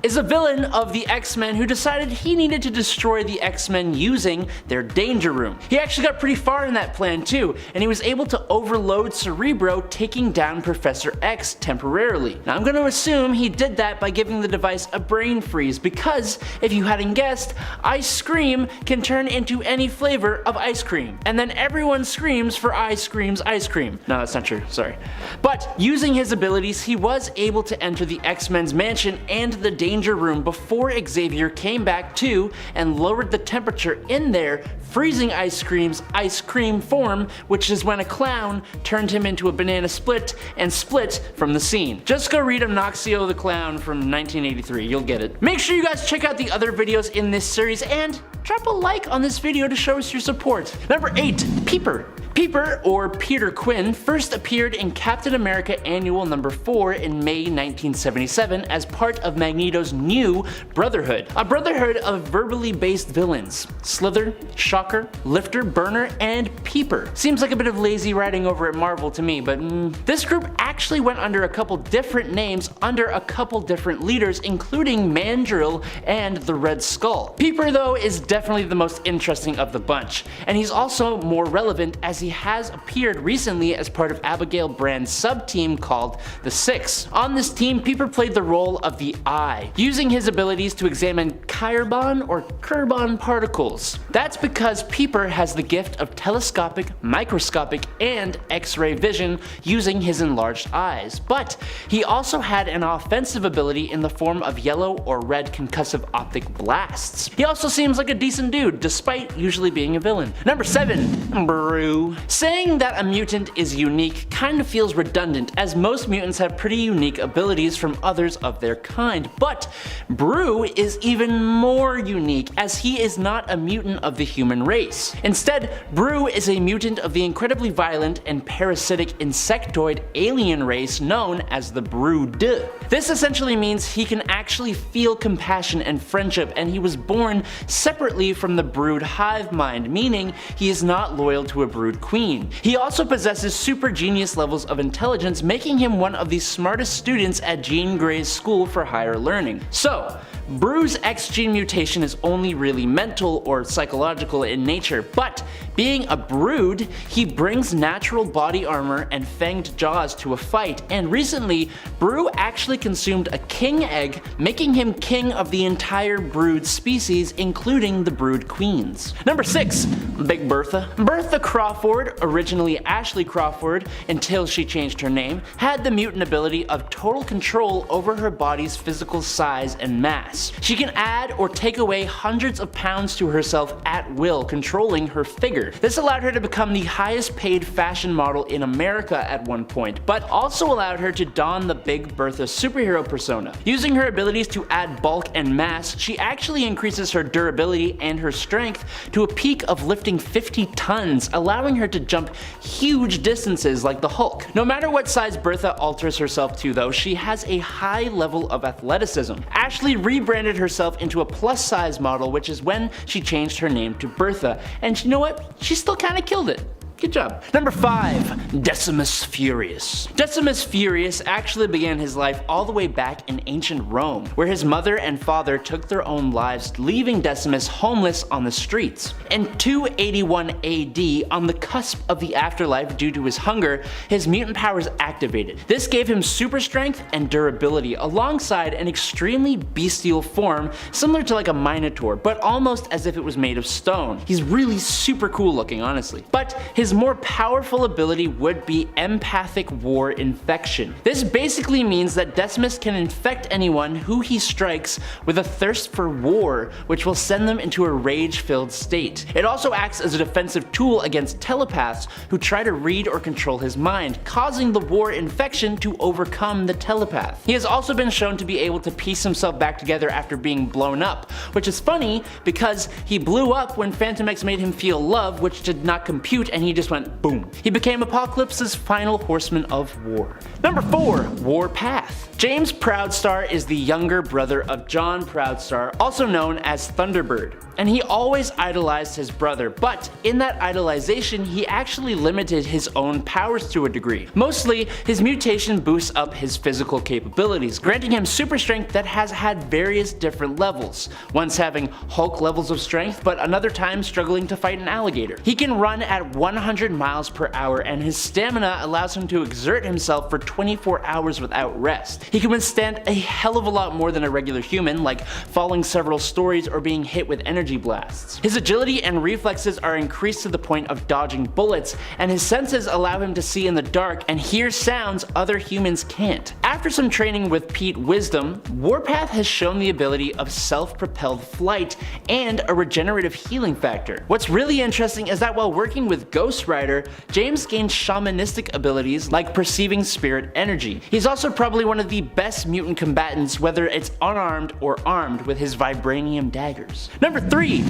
is a villain of the X-Men who decided he needed to destroy the X-Men using their Danger Room. He actually got pretty far in that plan too, and he was able to overload Cerebro, taking down Professor X temporarily. Now I'm going to assume he did that by giving the device a brain freeze, because if you hadn't guessed, Ice Scream can turn into any flavor of ice cream, and then everyone screams for Ice Scream's ice cream. No, that's not true, sorry. But using his abilities, he was able to enter the X-Men's mansion and the Danger Room before Xavier came back too and lowered the temperature in there, freezing Ice Scream's ice cream form, which is when a clown turned him into a banana split and split from the scene. Just go read Amnoxio the Clown from 1983, you'll get it. Make sure you guys check out the other videos in this series and drop a like on this video to show us your support. Number 8. Peeper. Peeper, or Peter Quinn, first appeared in Captain America Annual number 4 in May 1977 as part of Magneto's new Brotherhood, a brotherhood of verbally based villains: Slither, Shocker, Lifter, Burner, and Peeper. Seems like a bit of lazy writing over at Marvel to me, but this group actually went under a couple different names under a couple different leaders, including Mandrill and the Red Skull. Peeper though is definitely the most interesting of the bunch, and he's also more relevant as he has appeared recently as part of Abigail Brand's sub-team called the Six. On this team, Peeper played the role of the Eye, using his abilities to examine Chiron or Kerbon particles. That's because Peeper has the gift of telescopic, microscopic, and X-ray vision using his enlarged eyes, but he also had an offensive ability in the form of yellow or red concussive optic blasts. He also seems like a decent dude, despite usually being a villain. Number 7. Brew. Saying that a mutant is unique kind of feels redundant, as most mutants have pretty unique abilities from others of their kind, but Brew is even more unique as he is not a mutant of the human race. Instead, Brew is a mutant of the incredibly violent and parasitic insectoid alien race known as the Brood. This essentially means he can actually feel compassion and friendship, and he was born separately from the Brood hive mind, meaning he is not loyal to a Brood queen. He also possesses super genius levels of intelligence, making him one of the smartest students at Jean Grey's School for Higher Learning. So, Brew's X gene mutation is only really mental or psychological in nature, but being a Brood, he brings natural body armor and fanged jaws to a fight, and recently, Brew actually consumed a king egg, making him king of the entire Brood species, including the Brood queens. Number 6. Big Bertha. Bertha Crawford, originally Ashley Crawford until she changed her name, had the mutant ability of total control over her body's physical size and mass. She can add or take away hundreds of pounds to herself at will, controlling her figure. This allowed her to become the highest paid fashion model in America at one point, but also allowed her to don the Big Bertha superhero persona. Using her abilities to add bulk and mass, she actually increases her durability and her strength to a peak of lifting 50 tons, allowing her to jump huge distances like the Hulk. No matter what size Bertha alters herself to though, she has a high level of athleticism. Ashley rebranded herself into a plus size model, which is when she changed her name to Bertha, and you know what? She still kinda killed it. Good job. Number 5, Decimus Furious. Decimus Furious actually began his life all the way back in ancient Rome, where his mother and father took their own lives, leaving Decimus homeless on the streets. In 281 AD, on the cusp of the afterlife due to his hunger, his mutant powers activated. This gave him super strength and durability, alongside an extremely bestial form, similar to like a minotaur, but almost as if it was made of stone. He's really super cool looking, honestly. But his more powerful ability would be empathic war infection. This basically means that Decimus can infect anyone who he strikes with a thirst for war, which will send them into a rage-filled state. It also acts as a defensive tool against telepaths who try to read or control his mind, causing the war infection to overcome the telepath. He has also been shown to be able to piece himself back together after being blown up, which is funny because he blew up when Phantom X made him feel love, which did not compute, and he just went boom. He became Apocalypse's final horseman of war. Number 4, Warpath. James Proudstar is the younger brother of John Proudstar, also known as Thunderbird, and he always idolized his brother, but in that idolization he actually limited his own powers to a degree. Mostly, his mutation boosts up his physical capabilities, granting him super strength that has had various different levels, once having Hulk levels of strength, but another time struggling to fight an alligator. He can run at 100 miles per hour, and his stamina allows him to exert himself for 24 hours without rest. He can withstand a hell of a lot more than a regular human, like falling several stories or being hit with energy blasts. His agility and reflexes are increased to the point of dodging bullets, and his senses allow him to see in the dark and hear sounds other humans can't. After some training with Pete Wisdom, Warpath has shown the ability of self-propelled flight and a regenerative healing factor. What's really interesting is that while working with Ghost Rider, James gained shamanistic abilities like perceiving spirit energy. He's also probably one of the best mutant combatants, whether it's unarmed or armed with his vibranium daggers. Number 3,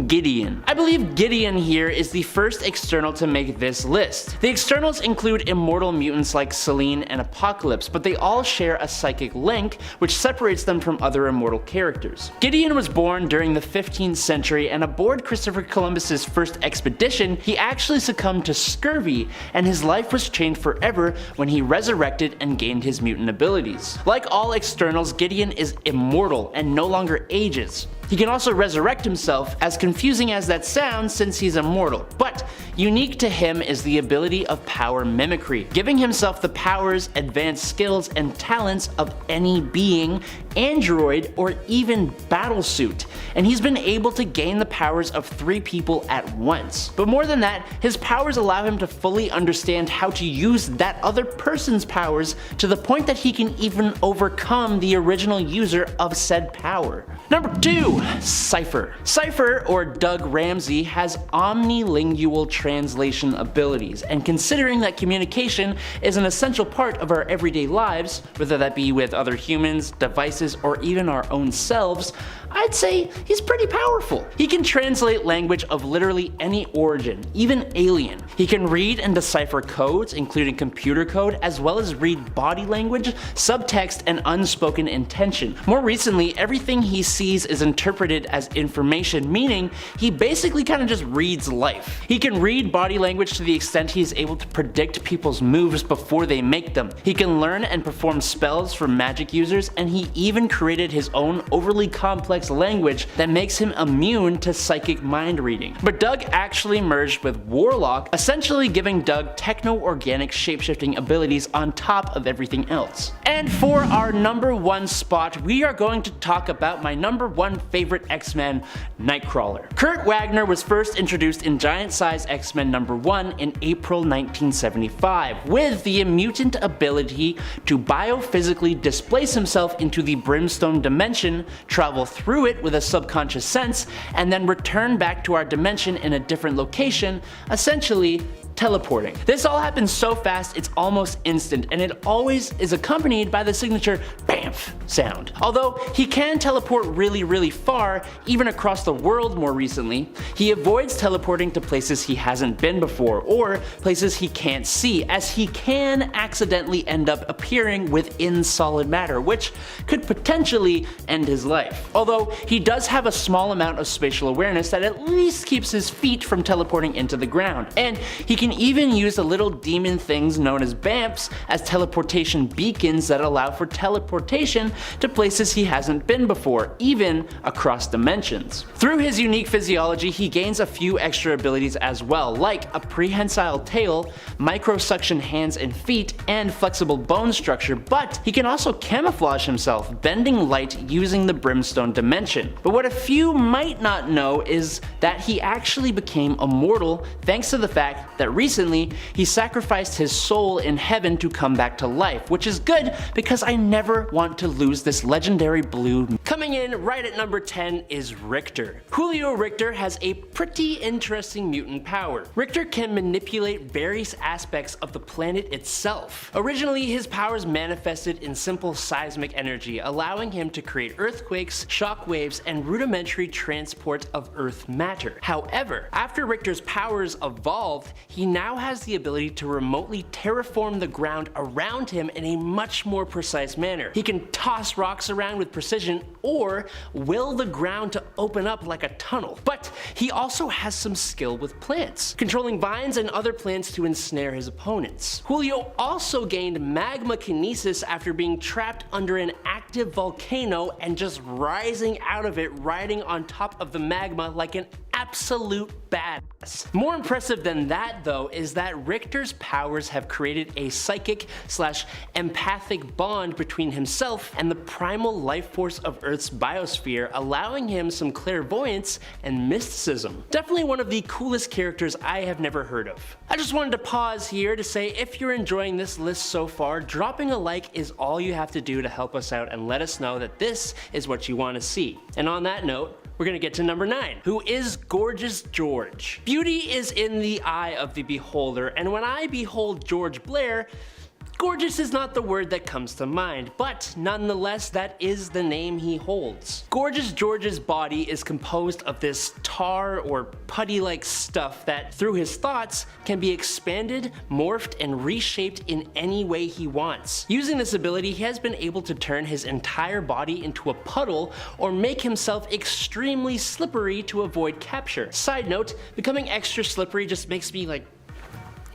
Gideon. I believe Gideon here is the first external to make this list. The externals include immortal mutants like Selene and Apocalypse, but they all share a psychic link which separates them from other immortal characters. Gideon was born during the 15th century, and aboard Christopher Columbus's first expedition, he actually succumbed to scurvy, and his life was changed forever when he resurrected and gained his mutant abilities. Like all externals, Gideon is immortal and no longer ages. He can also resurrect himself, as confusing as that sounds since he's immortal, but unique to him is the ability of power mimicry, giving himself the powers, advanced skills, and talents of any being, android, or even battlesuit, and he's been able to gain the powers of 3 people at once. But more than that, his powers allow him to fully understand how to use that other person's powers to the point that he can even overcome the original user of said power. Number 2, Cypher. Cypher, or Doug Ramsey, has omnilingual translation abilities, and considering that communication is an essential part of our everyday lives, whether that be with other humans, devices, or even our own selves, I'd say he's pretty powerful. He can translate language of literally any origin, even alien. He can read and decipher codes, including computer code, as well as read body language, subtext, and unspoken intention. More recently, everything he sees is interpreted as information, meaning he basically kind of just reads life. He can read body language to the extent he is able to predict people's moves before they make them. He can learn and perform spells for magic users, and he even created his own overly complex language that makes him immune to psychic mind reading. But Doug actually merged with Warlock, essentially giving Doug techno-organic shapeshifting abilities on top of everything else. And for our number 1 spot, we are going to talk about my number 1 favorite X-Men, Nightcrawler. Kurt Wagner was first introduced in Giant Size X-Men number 1 in April 1975, with the mutant ability to biophysically displace himself into the Brimstone dimension, travel through it with a subconscious sense, and then return back to our dimension in a different location, essentially teleporting. This all happens so fast it's almost instant, and it always is accompanied by the signature BAMF sound. Although he can teleport really far, even across the world more recently, he avoids teleporting to places he hasn't been before, or places he can't see, as he can accidentally end up appearing within solid matter, which could potentially end his life. Although he does have a small amount of spatial awareness that at least keeps his feet from teleporting into the ground, and he can can even use the little demon things known as BAMPs as teleportation beacons that allow for teleportation to places he hasn't been before, even across dimensions. Through his unique physiology, he gains a few extra abilities as well, like a prehensile tail, microsuction hands and feet, and flexible bone structure, but he can also camouflage himself, bending light using the Brimstone dimension. But what a few might not know is that he actually became immortal thanks to the fact that recently he sacrificed his soul in heaven to come back to life, which is good because I never want to lose this legendary blue. Coming in right at number 10 is Richter. Julio Richter has a pretty interesting mutant power. Richter can manipulate various aspects of the planet itself. Originally, his powers manifested in simple seismic energy, allowing him to create earthquakes, shockwaves, and rudimentary transport of Earth matter. However, after Richter's powers evolved, he now has the ability to remotely terraform the ground around him in a much more precise manner. He can toss rocks around with precision or will the ground to open up like a tunnel. But he also has some skill with plants, controlling vines and other plants to ensnare his opponents. Julio also gained magma kinesis after being trapped under an active volcano and just rising out of it, riding on top of the magma like an absolute badass. More impressive than that though is that Richter's powers have created a psychic/empathic bond between himself and the primal life force of Earth's biosphere, allowing him some clairvoyance and mysticism. Definitely one of the coolest characters I have never heard of. I just wanted to pause here to say if you're enjoying this list so far, dropping a like is all you have to do to help us out and let us know that this is what you want to see. And on that note, we're gonna get to number 9, who is Gorgeous George. Beauty is in the eye of the beholder, and when I behold George Blair, gorgeous is not the word that comes to mind, but nonetheless that is the name he holds. Gorgeous George's body is composed of this tar or putty-like stuff that through his thoughts can be expanded, morphed, and reshaped in any way he wants. Using this ability, he has been able to turn his entire body into a puddle or make himself extremely slippery to avoid capture. Side note, becoming extra slippery just makes me like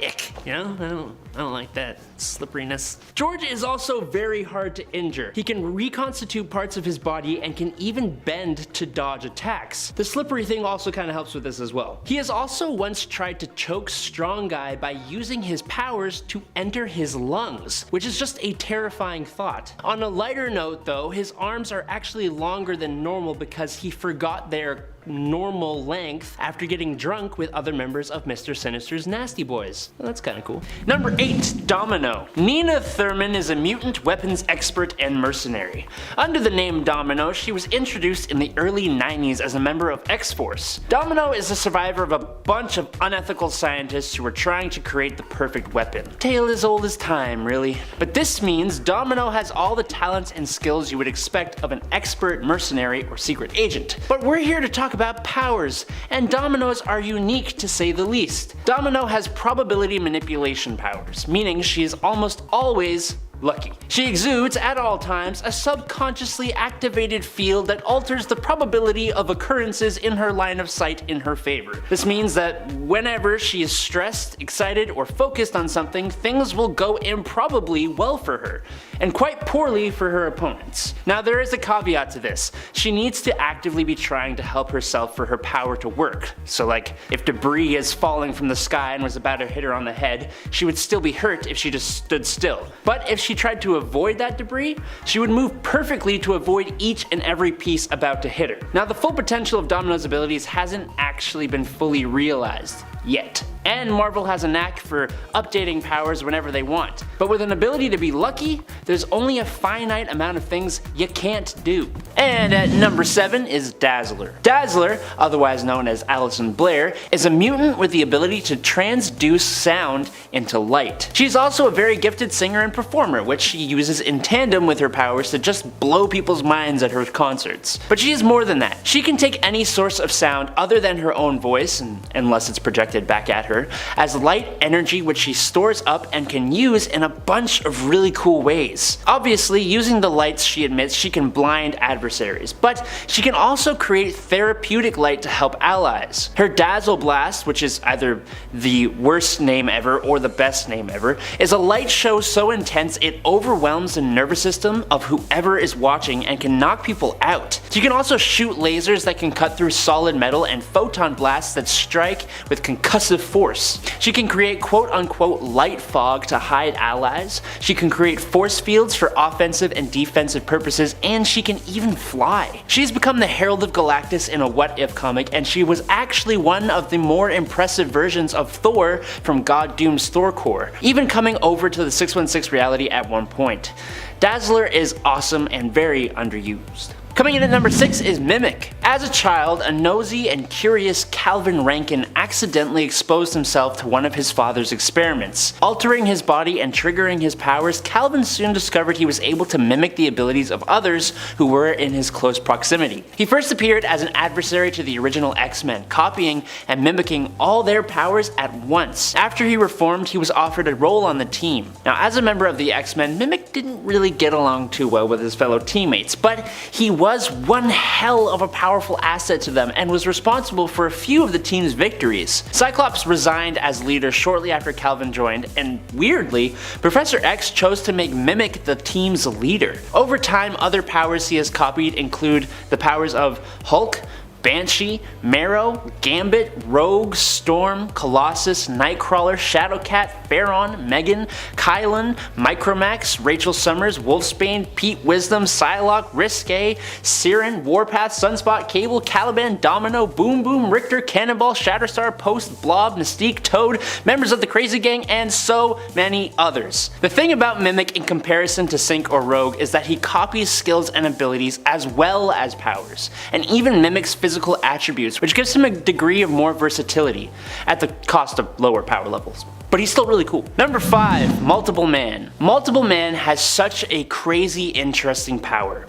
ick, you know? I don't like that slipperiness. George is also very hard to injure. He can reconstitute parts of his body and can even bend to dodge attacks. The slippery thing also kind of helps with this as well. He has also once tried to choke Strong Guy by using his powers to enter his lungs, which is just a terrifying thought. On a lighter note though, his arms are actually longer than normal because he forgot their normal length after getting drunk with other members of Mr. Sinister's Nasty Boys. Well, that's kind of cool. Number 8, Domino. Nina Thurman is a mutant weapons expert and mercenary. Under the name Domino, she was introduced in the early 90s as a member of X-Force. Domino is a survivor of a bunch of unethical scientists who were trying to create the perfect weapon. Tale as old as time, really. But this means Domino has all the talents and skills you would expect of an expert mercenary or secret agent. But we're here to talk about powers, and Domino's are unique to say the least. Domino has probability manipulation powers, meaning she is almost always lucky. She exudes at all times a subconsciously activated field that alters the probability of occurrences in her line of sight in her favor. This means that whenever she is stressed, excited, or focused on something, things will go improbably well for her, and quite poorly for her opponents. Now there is a caveat to this. She needs to actively be trying to help herself for her power to work. So like, if debris is falling from the sky and was about to hit her on the head, she would still be hurt if she just stood still. But if she tried to avoid that debris, she would move perfectly to avoid each and every piece about to hit her. Now the full potential of Domino's abilities hasn't actually been fully realized yet, and Marvel has a knack for updating powers whenever they want. But with an ability to be lucky, there's only a finite amount of things you can't do. And at number 7 is Dazzler. Dazzler, otherwise known as Allison Blair, is a mutant with the ability to transduce sound into light. She's also a very gifted singer and performer, which she uses in tandem with her powers to just blow people's minds at her concerts. But she is more than that. She can take any source of sound other than her own voice, unless it's projected back at her, as light energy which she stores up and can use in a bunch of really cool ways. Obviously, using the lights she emits, she can blind adversaries adversaries, but she can also create therapeutic light to help allies. Her Dazzle Blast, which is either the worst name ever or the best name ever, is a light show so intense it overwhelms the nervous system of whoever is watching and can knock people out. She can also shoot lasers that can cut through solid metal and photon blasts that strike with concussive force. She can create quote-unquote light fog to hide allies. She can create force fields for offensive and defensive purposes, and she can even fly. She's become the Herald of Galactus in a What If comic, and she was actually one of the more impressive versions of Thor from God Doom's Thor Corps, even coming over to the 616 reality at one point. Dazzler is awesome and very underused. Coming in at number 6 is Mimic. As a child, a nosy and curious Calvin Rankin accidentally exposed himself to one of his father's experiments. Altering his body and triggering his powers, Calvin soon discovered he was able to mimic the abilities of others who were in his close proximity. He first appeared as an adversary to the original X-Men, copying and mimicking all their powers at once. After he reformed, he was offered a role on the team. Now, as a member of the X-Men, Mimic didn't really get along too well with his fellow teammates, but he was one hell of a powerful asset to them and was responsible for a few of the team's victories. Cyclops resigned as leader shortly after Calvin joined, and weirdly, Professor X chose to make Mimic the team's leader. Over time, other powers he has copied include the powers of Hulk, Banshee, Marrow, Gambit, Rogue, Storm, Colossus, Nightcrawler, Shadowcat, Pharaon, Megan, Kylan, Micromax, Rachel Summers, Wolfsbane, Pete Wisdom, Psylocke, Risque, Siren, Warpath, Sunspot, Cable, Caliban, Domino, Boom Boom, Richter, Cannonball, Shatterstar, Post, Blob, Mystique, Toad, members of the Crazy Gang, and so many others. The thing about Mimic in comparison to Sync or Rogue is that he copies skills and abilities as well as powers, and even mimics physical attributes, which gives him a degree of more versatility at the cost of lower power levels. But he's still really cool. Number 5, Multiple Man. Multiple Man has such a crazy interesting power.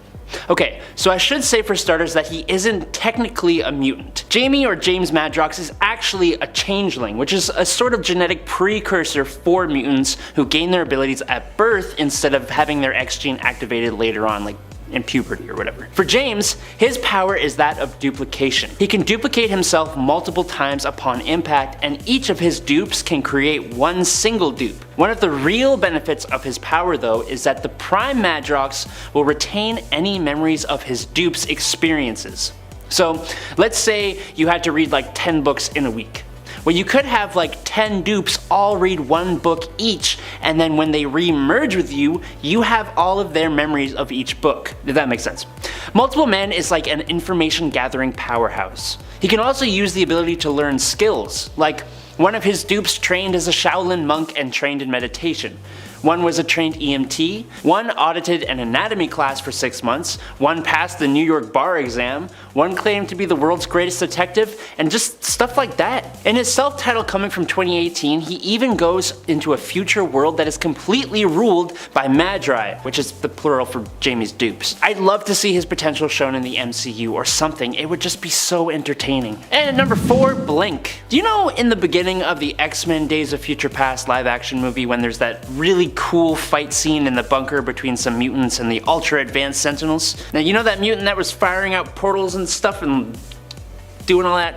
Okay, so I should say for starters that he isn't technically a mutant. Jamie or James Madrox is actually a changeling, which is a sort of genetic precursor for mutants who gain their abilities at birth instead of having their X gene activated later on, like in puberty or whatever. For James, his power is that of duplication. He can duplicate himself multiple times upon impact, and each of his dupes can create one single dupe. One of the real benefits of his power though is that the Prime Madrox will retain any memories of his dupes' experiences. So let's say you had to read like 10 books in a week. Well, you could have like 10 dupes all read one book each, and then when they re-merge with you, you have all of their memories of each book, if that makes sense. Multiple Man is like an information gathering powerhouse. He can also use the ability to learn skills, like one of his dupes trained as a Shaolin monk and trained in meditation. One was a trained EMT, one audited an anatomy class for 6 months, one passed the New York bar exam, one claimed to be the world's greatest detective, and just stuff like that. In his self-title coming from 2018, he even goes into a future world that is completely ruled by Madri, which is the plural for Jamie's dupes. I'd love to see his potential shown in the MCU or something, it would just be so entertaining. And at number 4, Blink. Do you know in the beginning of the X-Men Days of Future Past live action movie when there's that really cool fight scene in the bunker between some mutants and the ultra advanced Sentinels? Now you know that mutant that was firing out portals and stuff and doing all that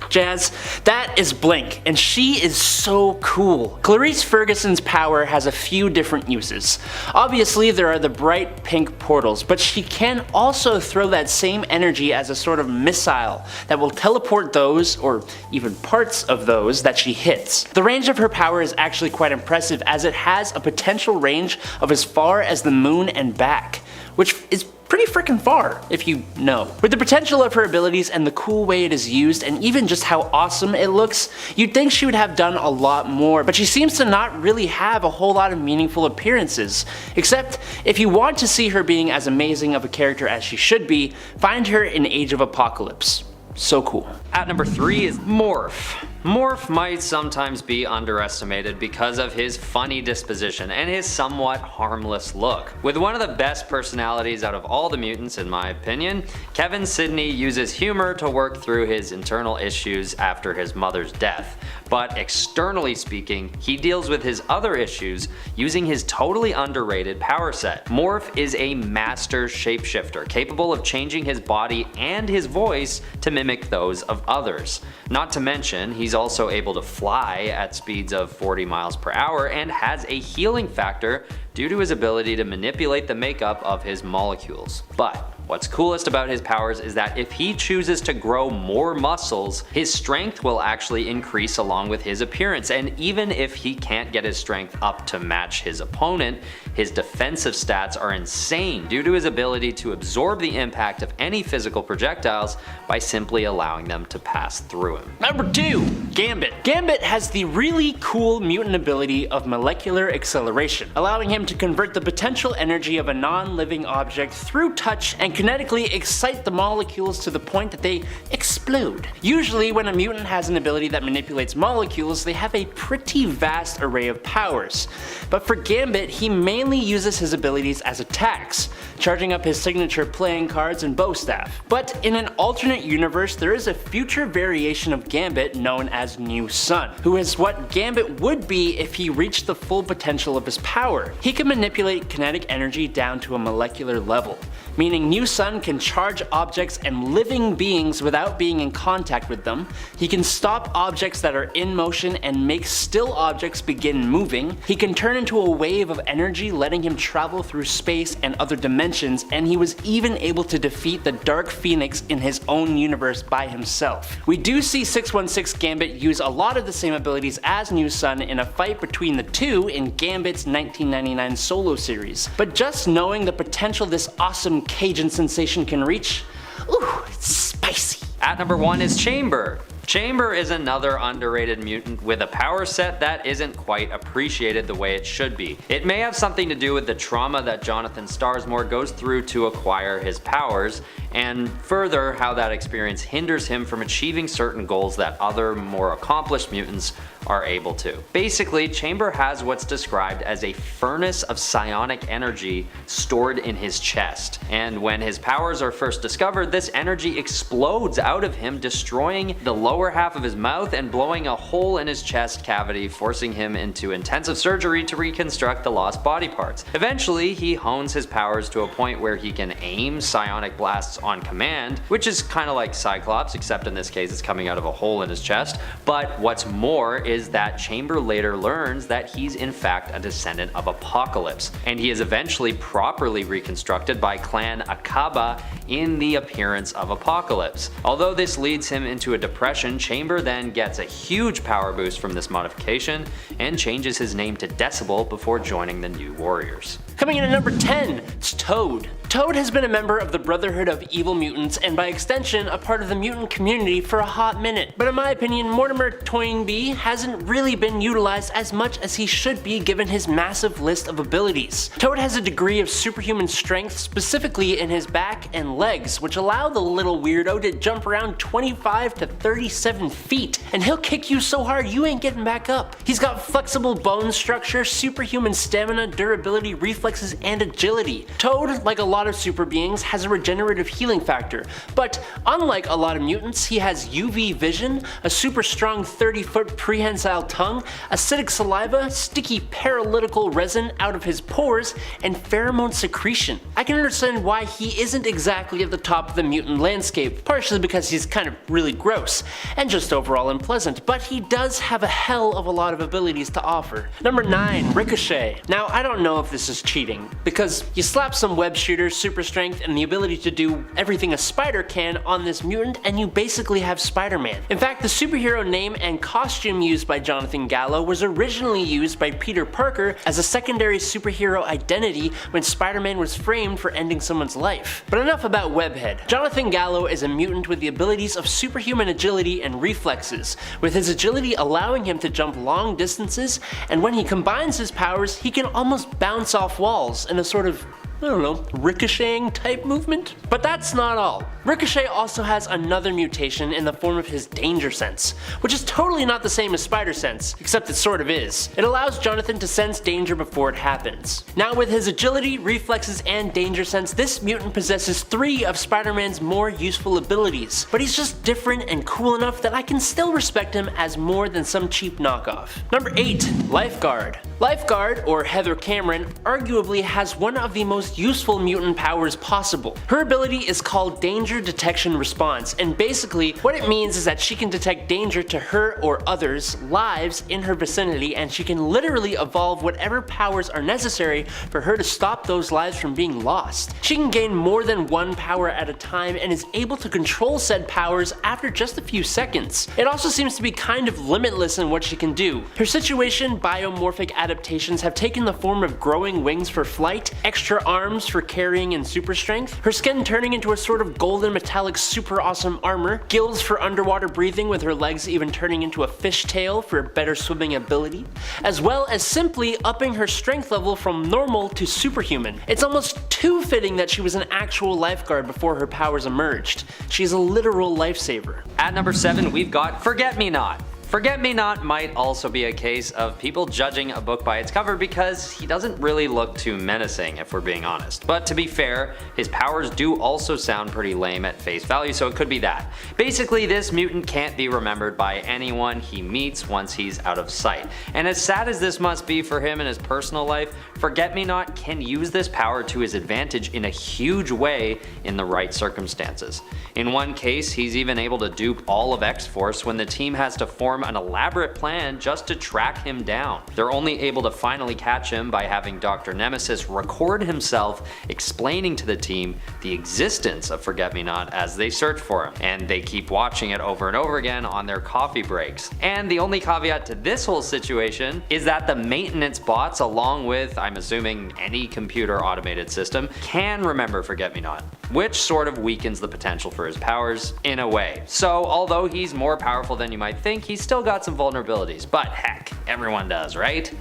jazz? That is Blink, and she is so cool. Clarice Ferguson's power has a few different uses. Obviously there are the bright pink portals, but she can also throw that same energy as a sort of missile that will teleport those, or even parts of those, that she hits. The range of her power is actually quite impressive, as it has a potential range of as far as the moon and back, which is pretty freaking far, if you know. With the potential of her abilities and the cool way it is used, and even just how awesome it looks, you'd think she would have done a lot more, but she seems to not really have a whole lot of meaningful appearances. Except, if you want to see her being as amazing of a character as she should be, find her in Age of Apocalypse. So cool. At number 3 is Morph. Morph might sometimes be underestimated because of his funny disposition and his somewhat harmless look. With one of the best personalities out of all the mutants in my opinion, Kevin Sidney uses humor to work through his internal issues after his mother's death. But externally speaking, he deals with his other issues using his totally underrated power set. Morph is a master shapeshifter, capable of changing his body and his voice to mimic those of others. Not to mention, he's also able to fly at speeds of 40 miles per hour and has a healing factor due to his ability to manipulate the makeup of his molecules. But what's coolest about his powers is that if he chooses to grow more muscles, his strength will actually increase along with his appearance, and even if he can't get his strength up to match his opponent, his defensive stats are insane due to his ability to absorb the impact of any physical projectiles by simply allowing them to pass through him. Number 2, Gambit. Gambit has the really cool mutant ability of molecular acceleration, allowing him to convert the potential energy of a non-living object through touch and kinetically excite the molecules to the point that they explode. Usually when a mutant has an ability that manipulates molecules, they have a pretty vast array of powers. But for Gambit, he mainly uses his abilities as attacks, charging up his signature playing cards and bow staff. But in an alternate universe, there is a future variation of Gambit known as New Sun, who is what Gambit would be if he reached the full potential of his power. He can manipulate kinetic energy down to a molecular level, meaning New Sun can charge objects and living beings without being in contact with them. He can stop objects that are in motion and make still objects begin moving. He can turn into a wave of energy, letting him travel through space and other dimensions, and he was even able to defeat the Dark Phoenix in his own universe by himself. We do see 616 Gambit use a lot of the same abilities as New Sun in a fight between the two in Gambit's 1999 solo series, but just knowing the potential this awesome Cajun sensation can reach, ooh, it's spicy. At number 1 is Chamber. Chamber is another underrated mutant with a power set that isn't quite appreciated the way it should be. It may have something to do with the trauma that Jonathan Starsmore goes through to acquire his powers, and further how that experience hinders him from achieving certain goals that other more accomplished mutants are able to. Basically, Chamber has what's described as a furnace of psionic energy stored in his chest, and when his powers are first discovered, this energy explodes out of him, destroying the lower half of his mouth and blowing a hole in his chest cavity, forcing him into intensive surgery to reconstruct the lost body parts. Eventually, he hones his powers to a point where he can aim psionic blasts on command, which is kind of like Cyclops, except in this case it's coming out of a hole in his chest. But what's more is that Chamber later learns that he's in fact a descendant of Apocalypse, and he is eventually properly reconstructed by Clan Akaba in the appearance of Apocalypse. Although this leads him into a depression, Chamber then gets a huge power boost from this modification and changes his name to Decibel before joining the New Warriors. Coming in at number 10, it's Toad. Toad has been a member of the Brotherhood of Evil Mutants and by extension a part of the mutant community for a hot minute, but in my opinion Mortimer Toynbee hasn't really been utilized as much as he should be given his massive list of abilities. Toad has a degree of superhuman strength, specifically in his back and legs, which allow the little weirdo to jump around 25 to 37 feet, and he'll kick you so hard you ain't getting back up. He's got flexible bone structure, superhuman stamina, durability, reflexes, and agility. Toad, like a lot of super beings, has a regenerative healing factor, but unlike a lot of mutants, he has UV vision, a super strong 30-foot prehensile tongue, acidic saliva, sticky paralytical resin out of his pores, and pheromone secretion. I can understand why he isn't exactly at the top of the mutant landscape, partially because he's kind of really gross, and just overall unpleasant, but he does have a hell of a lot of abilities to offer. Number 9, Ricochet. Now I don't know if this is cheating, because you slap some web shooters, super strength, and the ability to do everything a spider can on this mutant, and you basically have Spider-Man. In fact, the superhero name and costume used by Jonathan Gallo was originally used by Peter Parker as a secondary superhero identity when Spider-Man was framed for ending someone's life. But enough about Webhead. Jonathan Gallo is a mutant with the abilities of superhuman agility and reflexes, with his agility allowing him to jump long distances, and when he combines his powers, he can almost bounce off walls in a sort of I don't know, ricocheting type movement? But that's not all. Ricochet also has another mutation in the form of his Danger Sense, which is totally not the same as Spider Sense, except it sort of is. It allows Jonathan to sense danger before it happens. Now with his agility, reflexes, and Danger Sense, this mutant possesses 3 of Spider-Man's more useful abilities, but he's just different and cool enough that I can still respect him as more than some cheap knockoff. Number 8. Lifeguard. Lifeguard, or Heather Cameron, arguably has one of the most useful mutant powers possible. Her ability is called Danger Detection Response, and basically what it means is that she can detect danger to her or others' lives in her vicinity, and she can literally evolve whatever powers are necessary for her to stop those lives from being lost. She can gain more than one power at a time and is able to control said powers after just a few seconds. It also seems to be kind of limitless in what she can do. Her situation biomorphic adaptations have taken the form of growing wings for flight, extra arms for carrying and super strength, her skin turning into a sort of golden metallic super awesome armor, gills for underwater breathing with her legs even turning into a fishtail for better swimming ability, as well as simply upping her strength level from normal to superhuman. It's almost too fitting that she was an actual lifeguard before her powers emerged. She's a literal lifesaver. At number 7, we've got Forget-Me-Not. Forget-Me-Not might also be a case of people judging a book by its cover because he doesn't really look too menacing, if we're being honest. But to be fair, his powers do also sound pretty lame at face value, so it could be that. Basically, this mutant can't be remembered by anyone he meets once he's out of sight. And as sad as this must be for him in his personal life, Forget-Me-Not can use this power to his advantage in a huge way in the right circumstances. In one case, he's even able to dupe all of X-Force when the team has to form an elaborate plan just to track him down. They're only able to finally catch him by having Dr. Nemesis record himself explaining to the team the existence of Forget-Me-Not as they search for him, and they keep watching it over and over again on their coffee breaks. And the only caveat to this whole situation is that the maintenance bots, along with, I'm assuming, any computer automated system, can remember Forget-Me-Not, which sort of weakens the potential for his powers in a way. So although he's more powerful than you might think, he's still got some vulnerabilities, but heck, everyone does, right?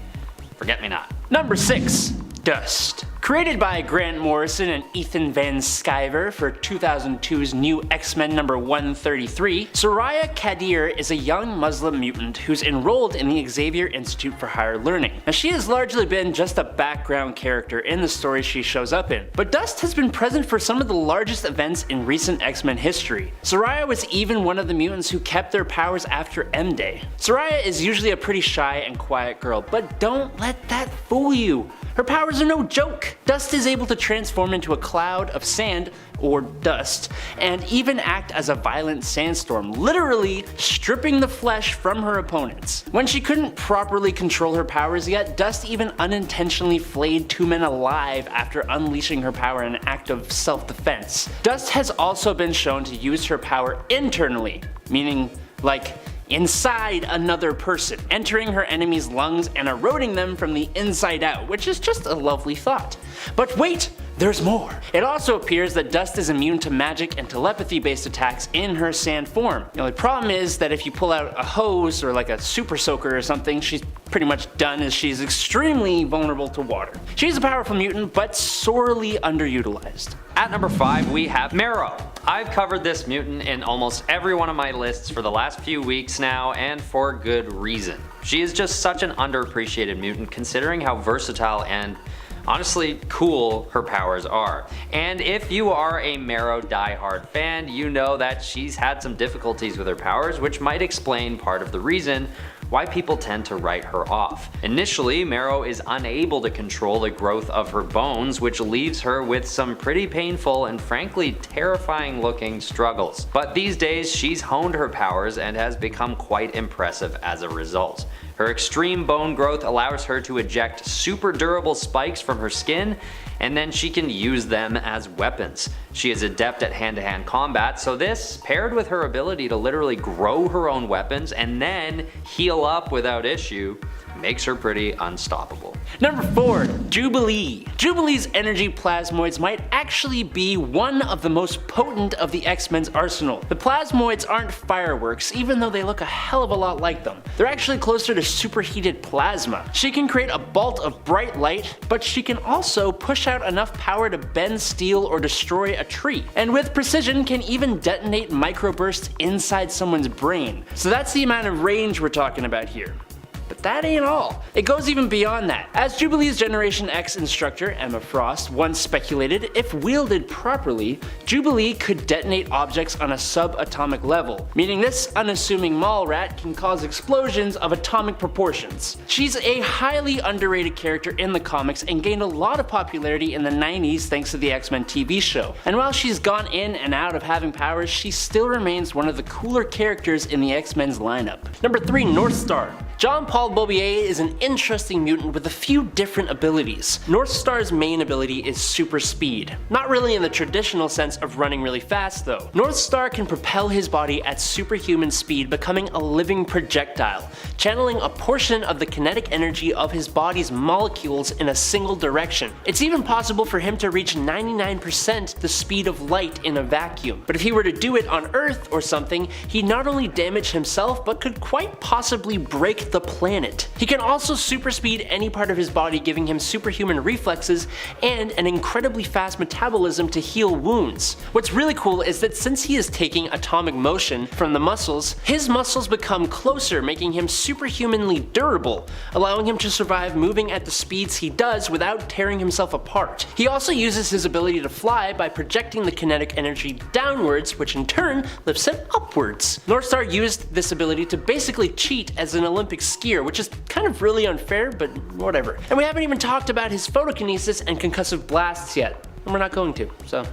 Forget-Me-Not. Number 6. Dust. Created by Grant Morrison and Ethan Van Sciver for 2002's new X-Men number 133, Soraya Kadir is a young Muslim mutant who's enrolled in the Xavier Institute for Higher Learning. Now, she has largely been just a background character in the stories she shows up in, but Dust has been present for some of the largest events in recent X-Men history. Soraya was even one of the mutants who kept their powers after M-Day. Soraya is usually a pretty shy and quiet girl, but don't let that fool you. Her powers are no joke. Dust is able to transform into a cloud of sand, or dust, and even act as a violent sandstorm, literally stripping the flesh from her opponents. When she couldn't properly control her powers yet, Dust even unintentionally flayed 2 men alive after unleashing her power in an act of self-defense. Dust has also been shown to use her power internally, meaning like inside another person, entering her enemy's lungs and eroding them from the inside out, which is just a lovely thought. But wait! There's more. It also appears that Dust is immune to magic and telepathy based attacks in her sand form. The only problem is that if you pull out a hose or like a super soaker or something, she's pretty much done, as she's extremely vulnerable to water. She's a powerful mutant, but sorely underutilized. At number 5, we have Marrow. I've covered this mutant in almost every one of my lists for the last few weeks now, and for good reason. She is just such an underappreciated mutant considering how versatile and honestly cool her powers are. And if you are a Marrow diehard fan, you know that she's had some difficulties with her powers, which might explain part of the reason why people tend to write her off. Initially, Marrow is unable to control the growth of her bones, which leaves her with some pretty painful and frankly terrifying looking struggles. But these days, she's honed her powers and has become quite impressive as a result. Her extreme bone growth allows her to eject super durable spikes from her skin, and then she can use them as weapons. She is adept at hand-to-hand combat, so this, paired with her ability to literally grow her own weapons and then heal up without issue, makes her pretty unstoppable. Number 4, Jubilee. Jubilee's energy plasmoids might actually be one of the most potent of the X-Men's arsenal. The plasmoids aren't fireworks, even though they look a hell of a lot like them. They're actually closer to superheated plasma. She can create a bolt of bright light, but she can also push out enough power to bend steel or destroy a tree. And with precision can even detonate microbursts inside someone's brain. So that's the amount of range we're talking about here. But that ain't all. It goes even beyond that. As Jubilee's Generation X instructor, Emma Frost, once speculated, if wielded properly, Jubilee could detonate objects on a subatomic level, meaning this unassuming mall rat can cause explosions of atomic proportions. She's a highly underrated character in the comics and gained a lot of popularity in the 90s thanks to the X-Men TV show. And while she's gone in and out of having powers, she still remains one of the cooler characters in the X-Men's lineup. Number 3, Northstar. Jean-Paul Beaubier is an interesting mutant with a few different abilities. Northstar's main ability is super speed. Not really in the traditional sense of running really fast though. Northstar can propel his body at superhuman speed, becoming a living projectile, channeling a portion of the kinetic energy of his body's molecules in a single direction. It's even possible for him to reach 99% the speed of light in a vacuum. But if he were to do it on Earth or something, he'd not only damage himself, but could quite possibly break the planet. He can also superspeed any part of his body, giving him superhuman reflexes and an incredibly fast metabolism to heal wounds. What's really cool is that since he is taking atomic motion from the muscles, his muscles become closer, making him superhumanly durable, allowing him to survive moving at the speeds he does without tearing himself apart. He also uses his ability to fly by projecting the kinetic energy downwards, which in turn lifts him upwards. Northstar used this ability to basically cheat as an Olympic skier, which is kind of really unfair, but whatever. And we haven't even talked about his photokinesis and concussive blasts yet, and we're not going to, so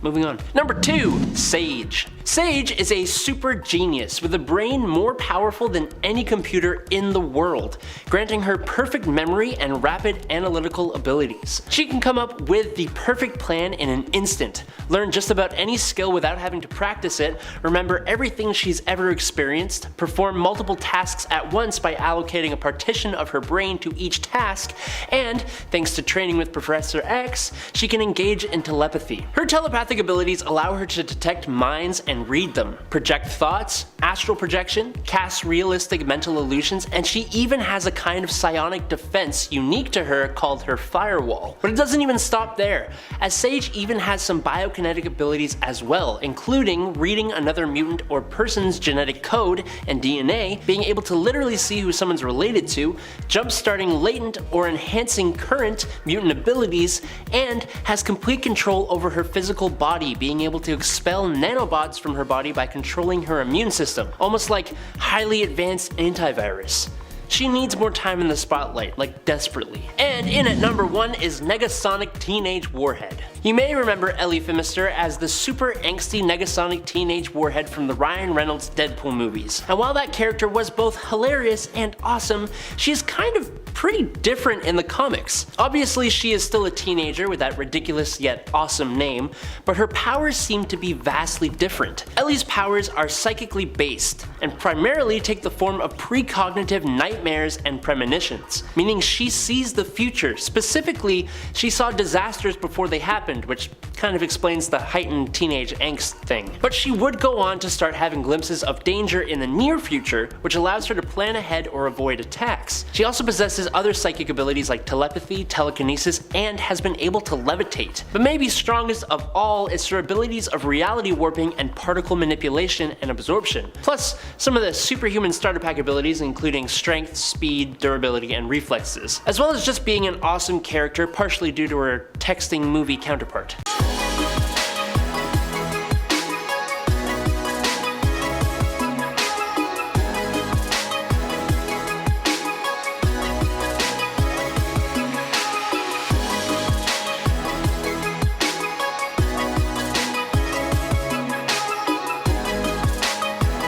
moving on. Number 2, Sage. Sage is a super genius with a brain more powerful than any computer in the world, granting her perfect memory and rapid analytical abilities. She can come up with the perfect plan in an instant, learn just about any skill without having to practice it, remember everything she's ever experienced, perform multiple tasks at once by allocating a partition of her brain to each task, and, thanks to training with Professor X, she can engage in telepathy. Her telepathic abilities allow her to detect minds and read them, project thoughts, astral projection, cast realistic mental illusions, and she even has a kind of psionic defense unique to her called her firewall. But it doesn't even stop there, as Sage even has some biokinetic abilities as well, including reading another mutant or person's genetic code and DNA, being able to literally see who someone's related to, jump-starting latent or enhancing current mutant abilities, and has complete control over her physical body, being able to expel nanobots from her body by controlling her immune system, almost like highly advanced antivirus. She needs more time in the spotlight, like desperately. And in at number 1 is Negasonic Teenage Warhead. You may remember Ellie Phimister as the super angsty Negasonic Teenage Warhead from the Ryan Reynolds Deadpool movies. And while that character was both hilarious and awesome, she is kind of pretty different in the comics. Obviously, she is still a teenager with that ridiculous yet awesome name, but her powers seem to be vastly different. Ellie's powers are psychically based, and primarily take the form of precognitive nightmares and premonitions, meaning she sees the future. Specifically, she saw disasters before they happened, which kind of explains the heightened teenage angst thing. But she would go on to start having glimpses of danger in the near future, which allows her to plan ahead or avoid attacks. She also possesses other psychic abilities like telepathy, telekinesis, and has been able to levitate. But maybe strongest of all is her abilities of reality warping and particle manipulation and absorption. Plus, some of the superhuman starter pack abilities including strength, speed, durability, and reflexes. As well as just being an awesome character, partially due to her texting movie counterpart.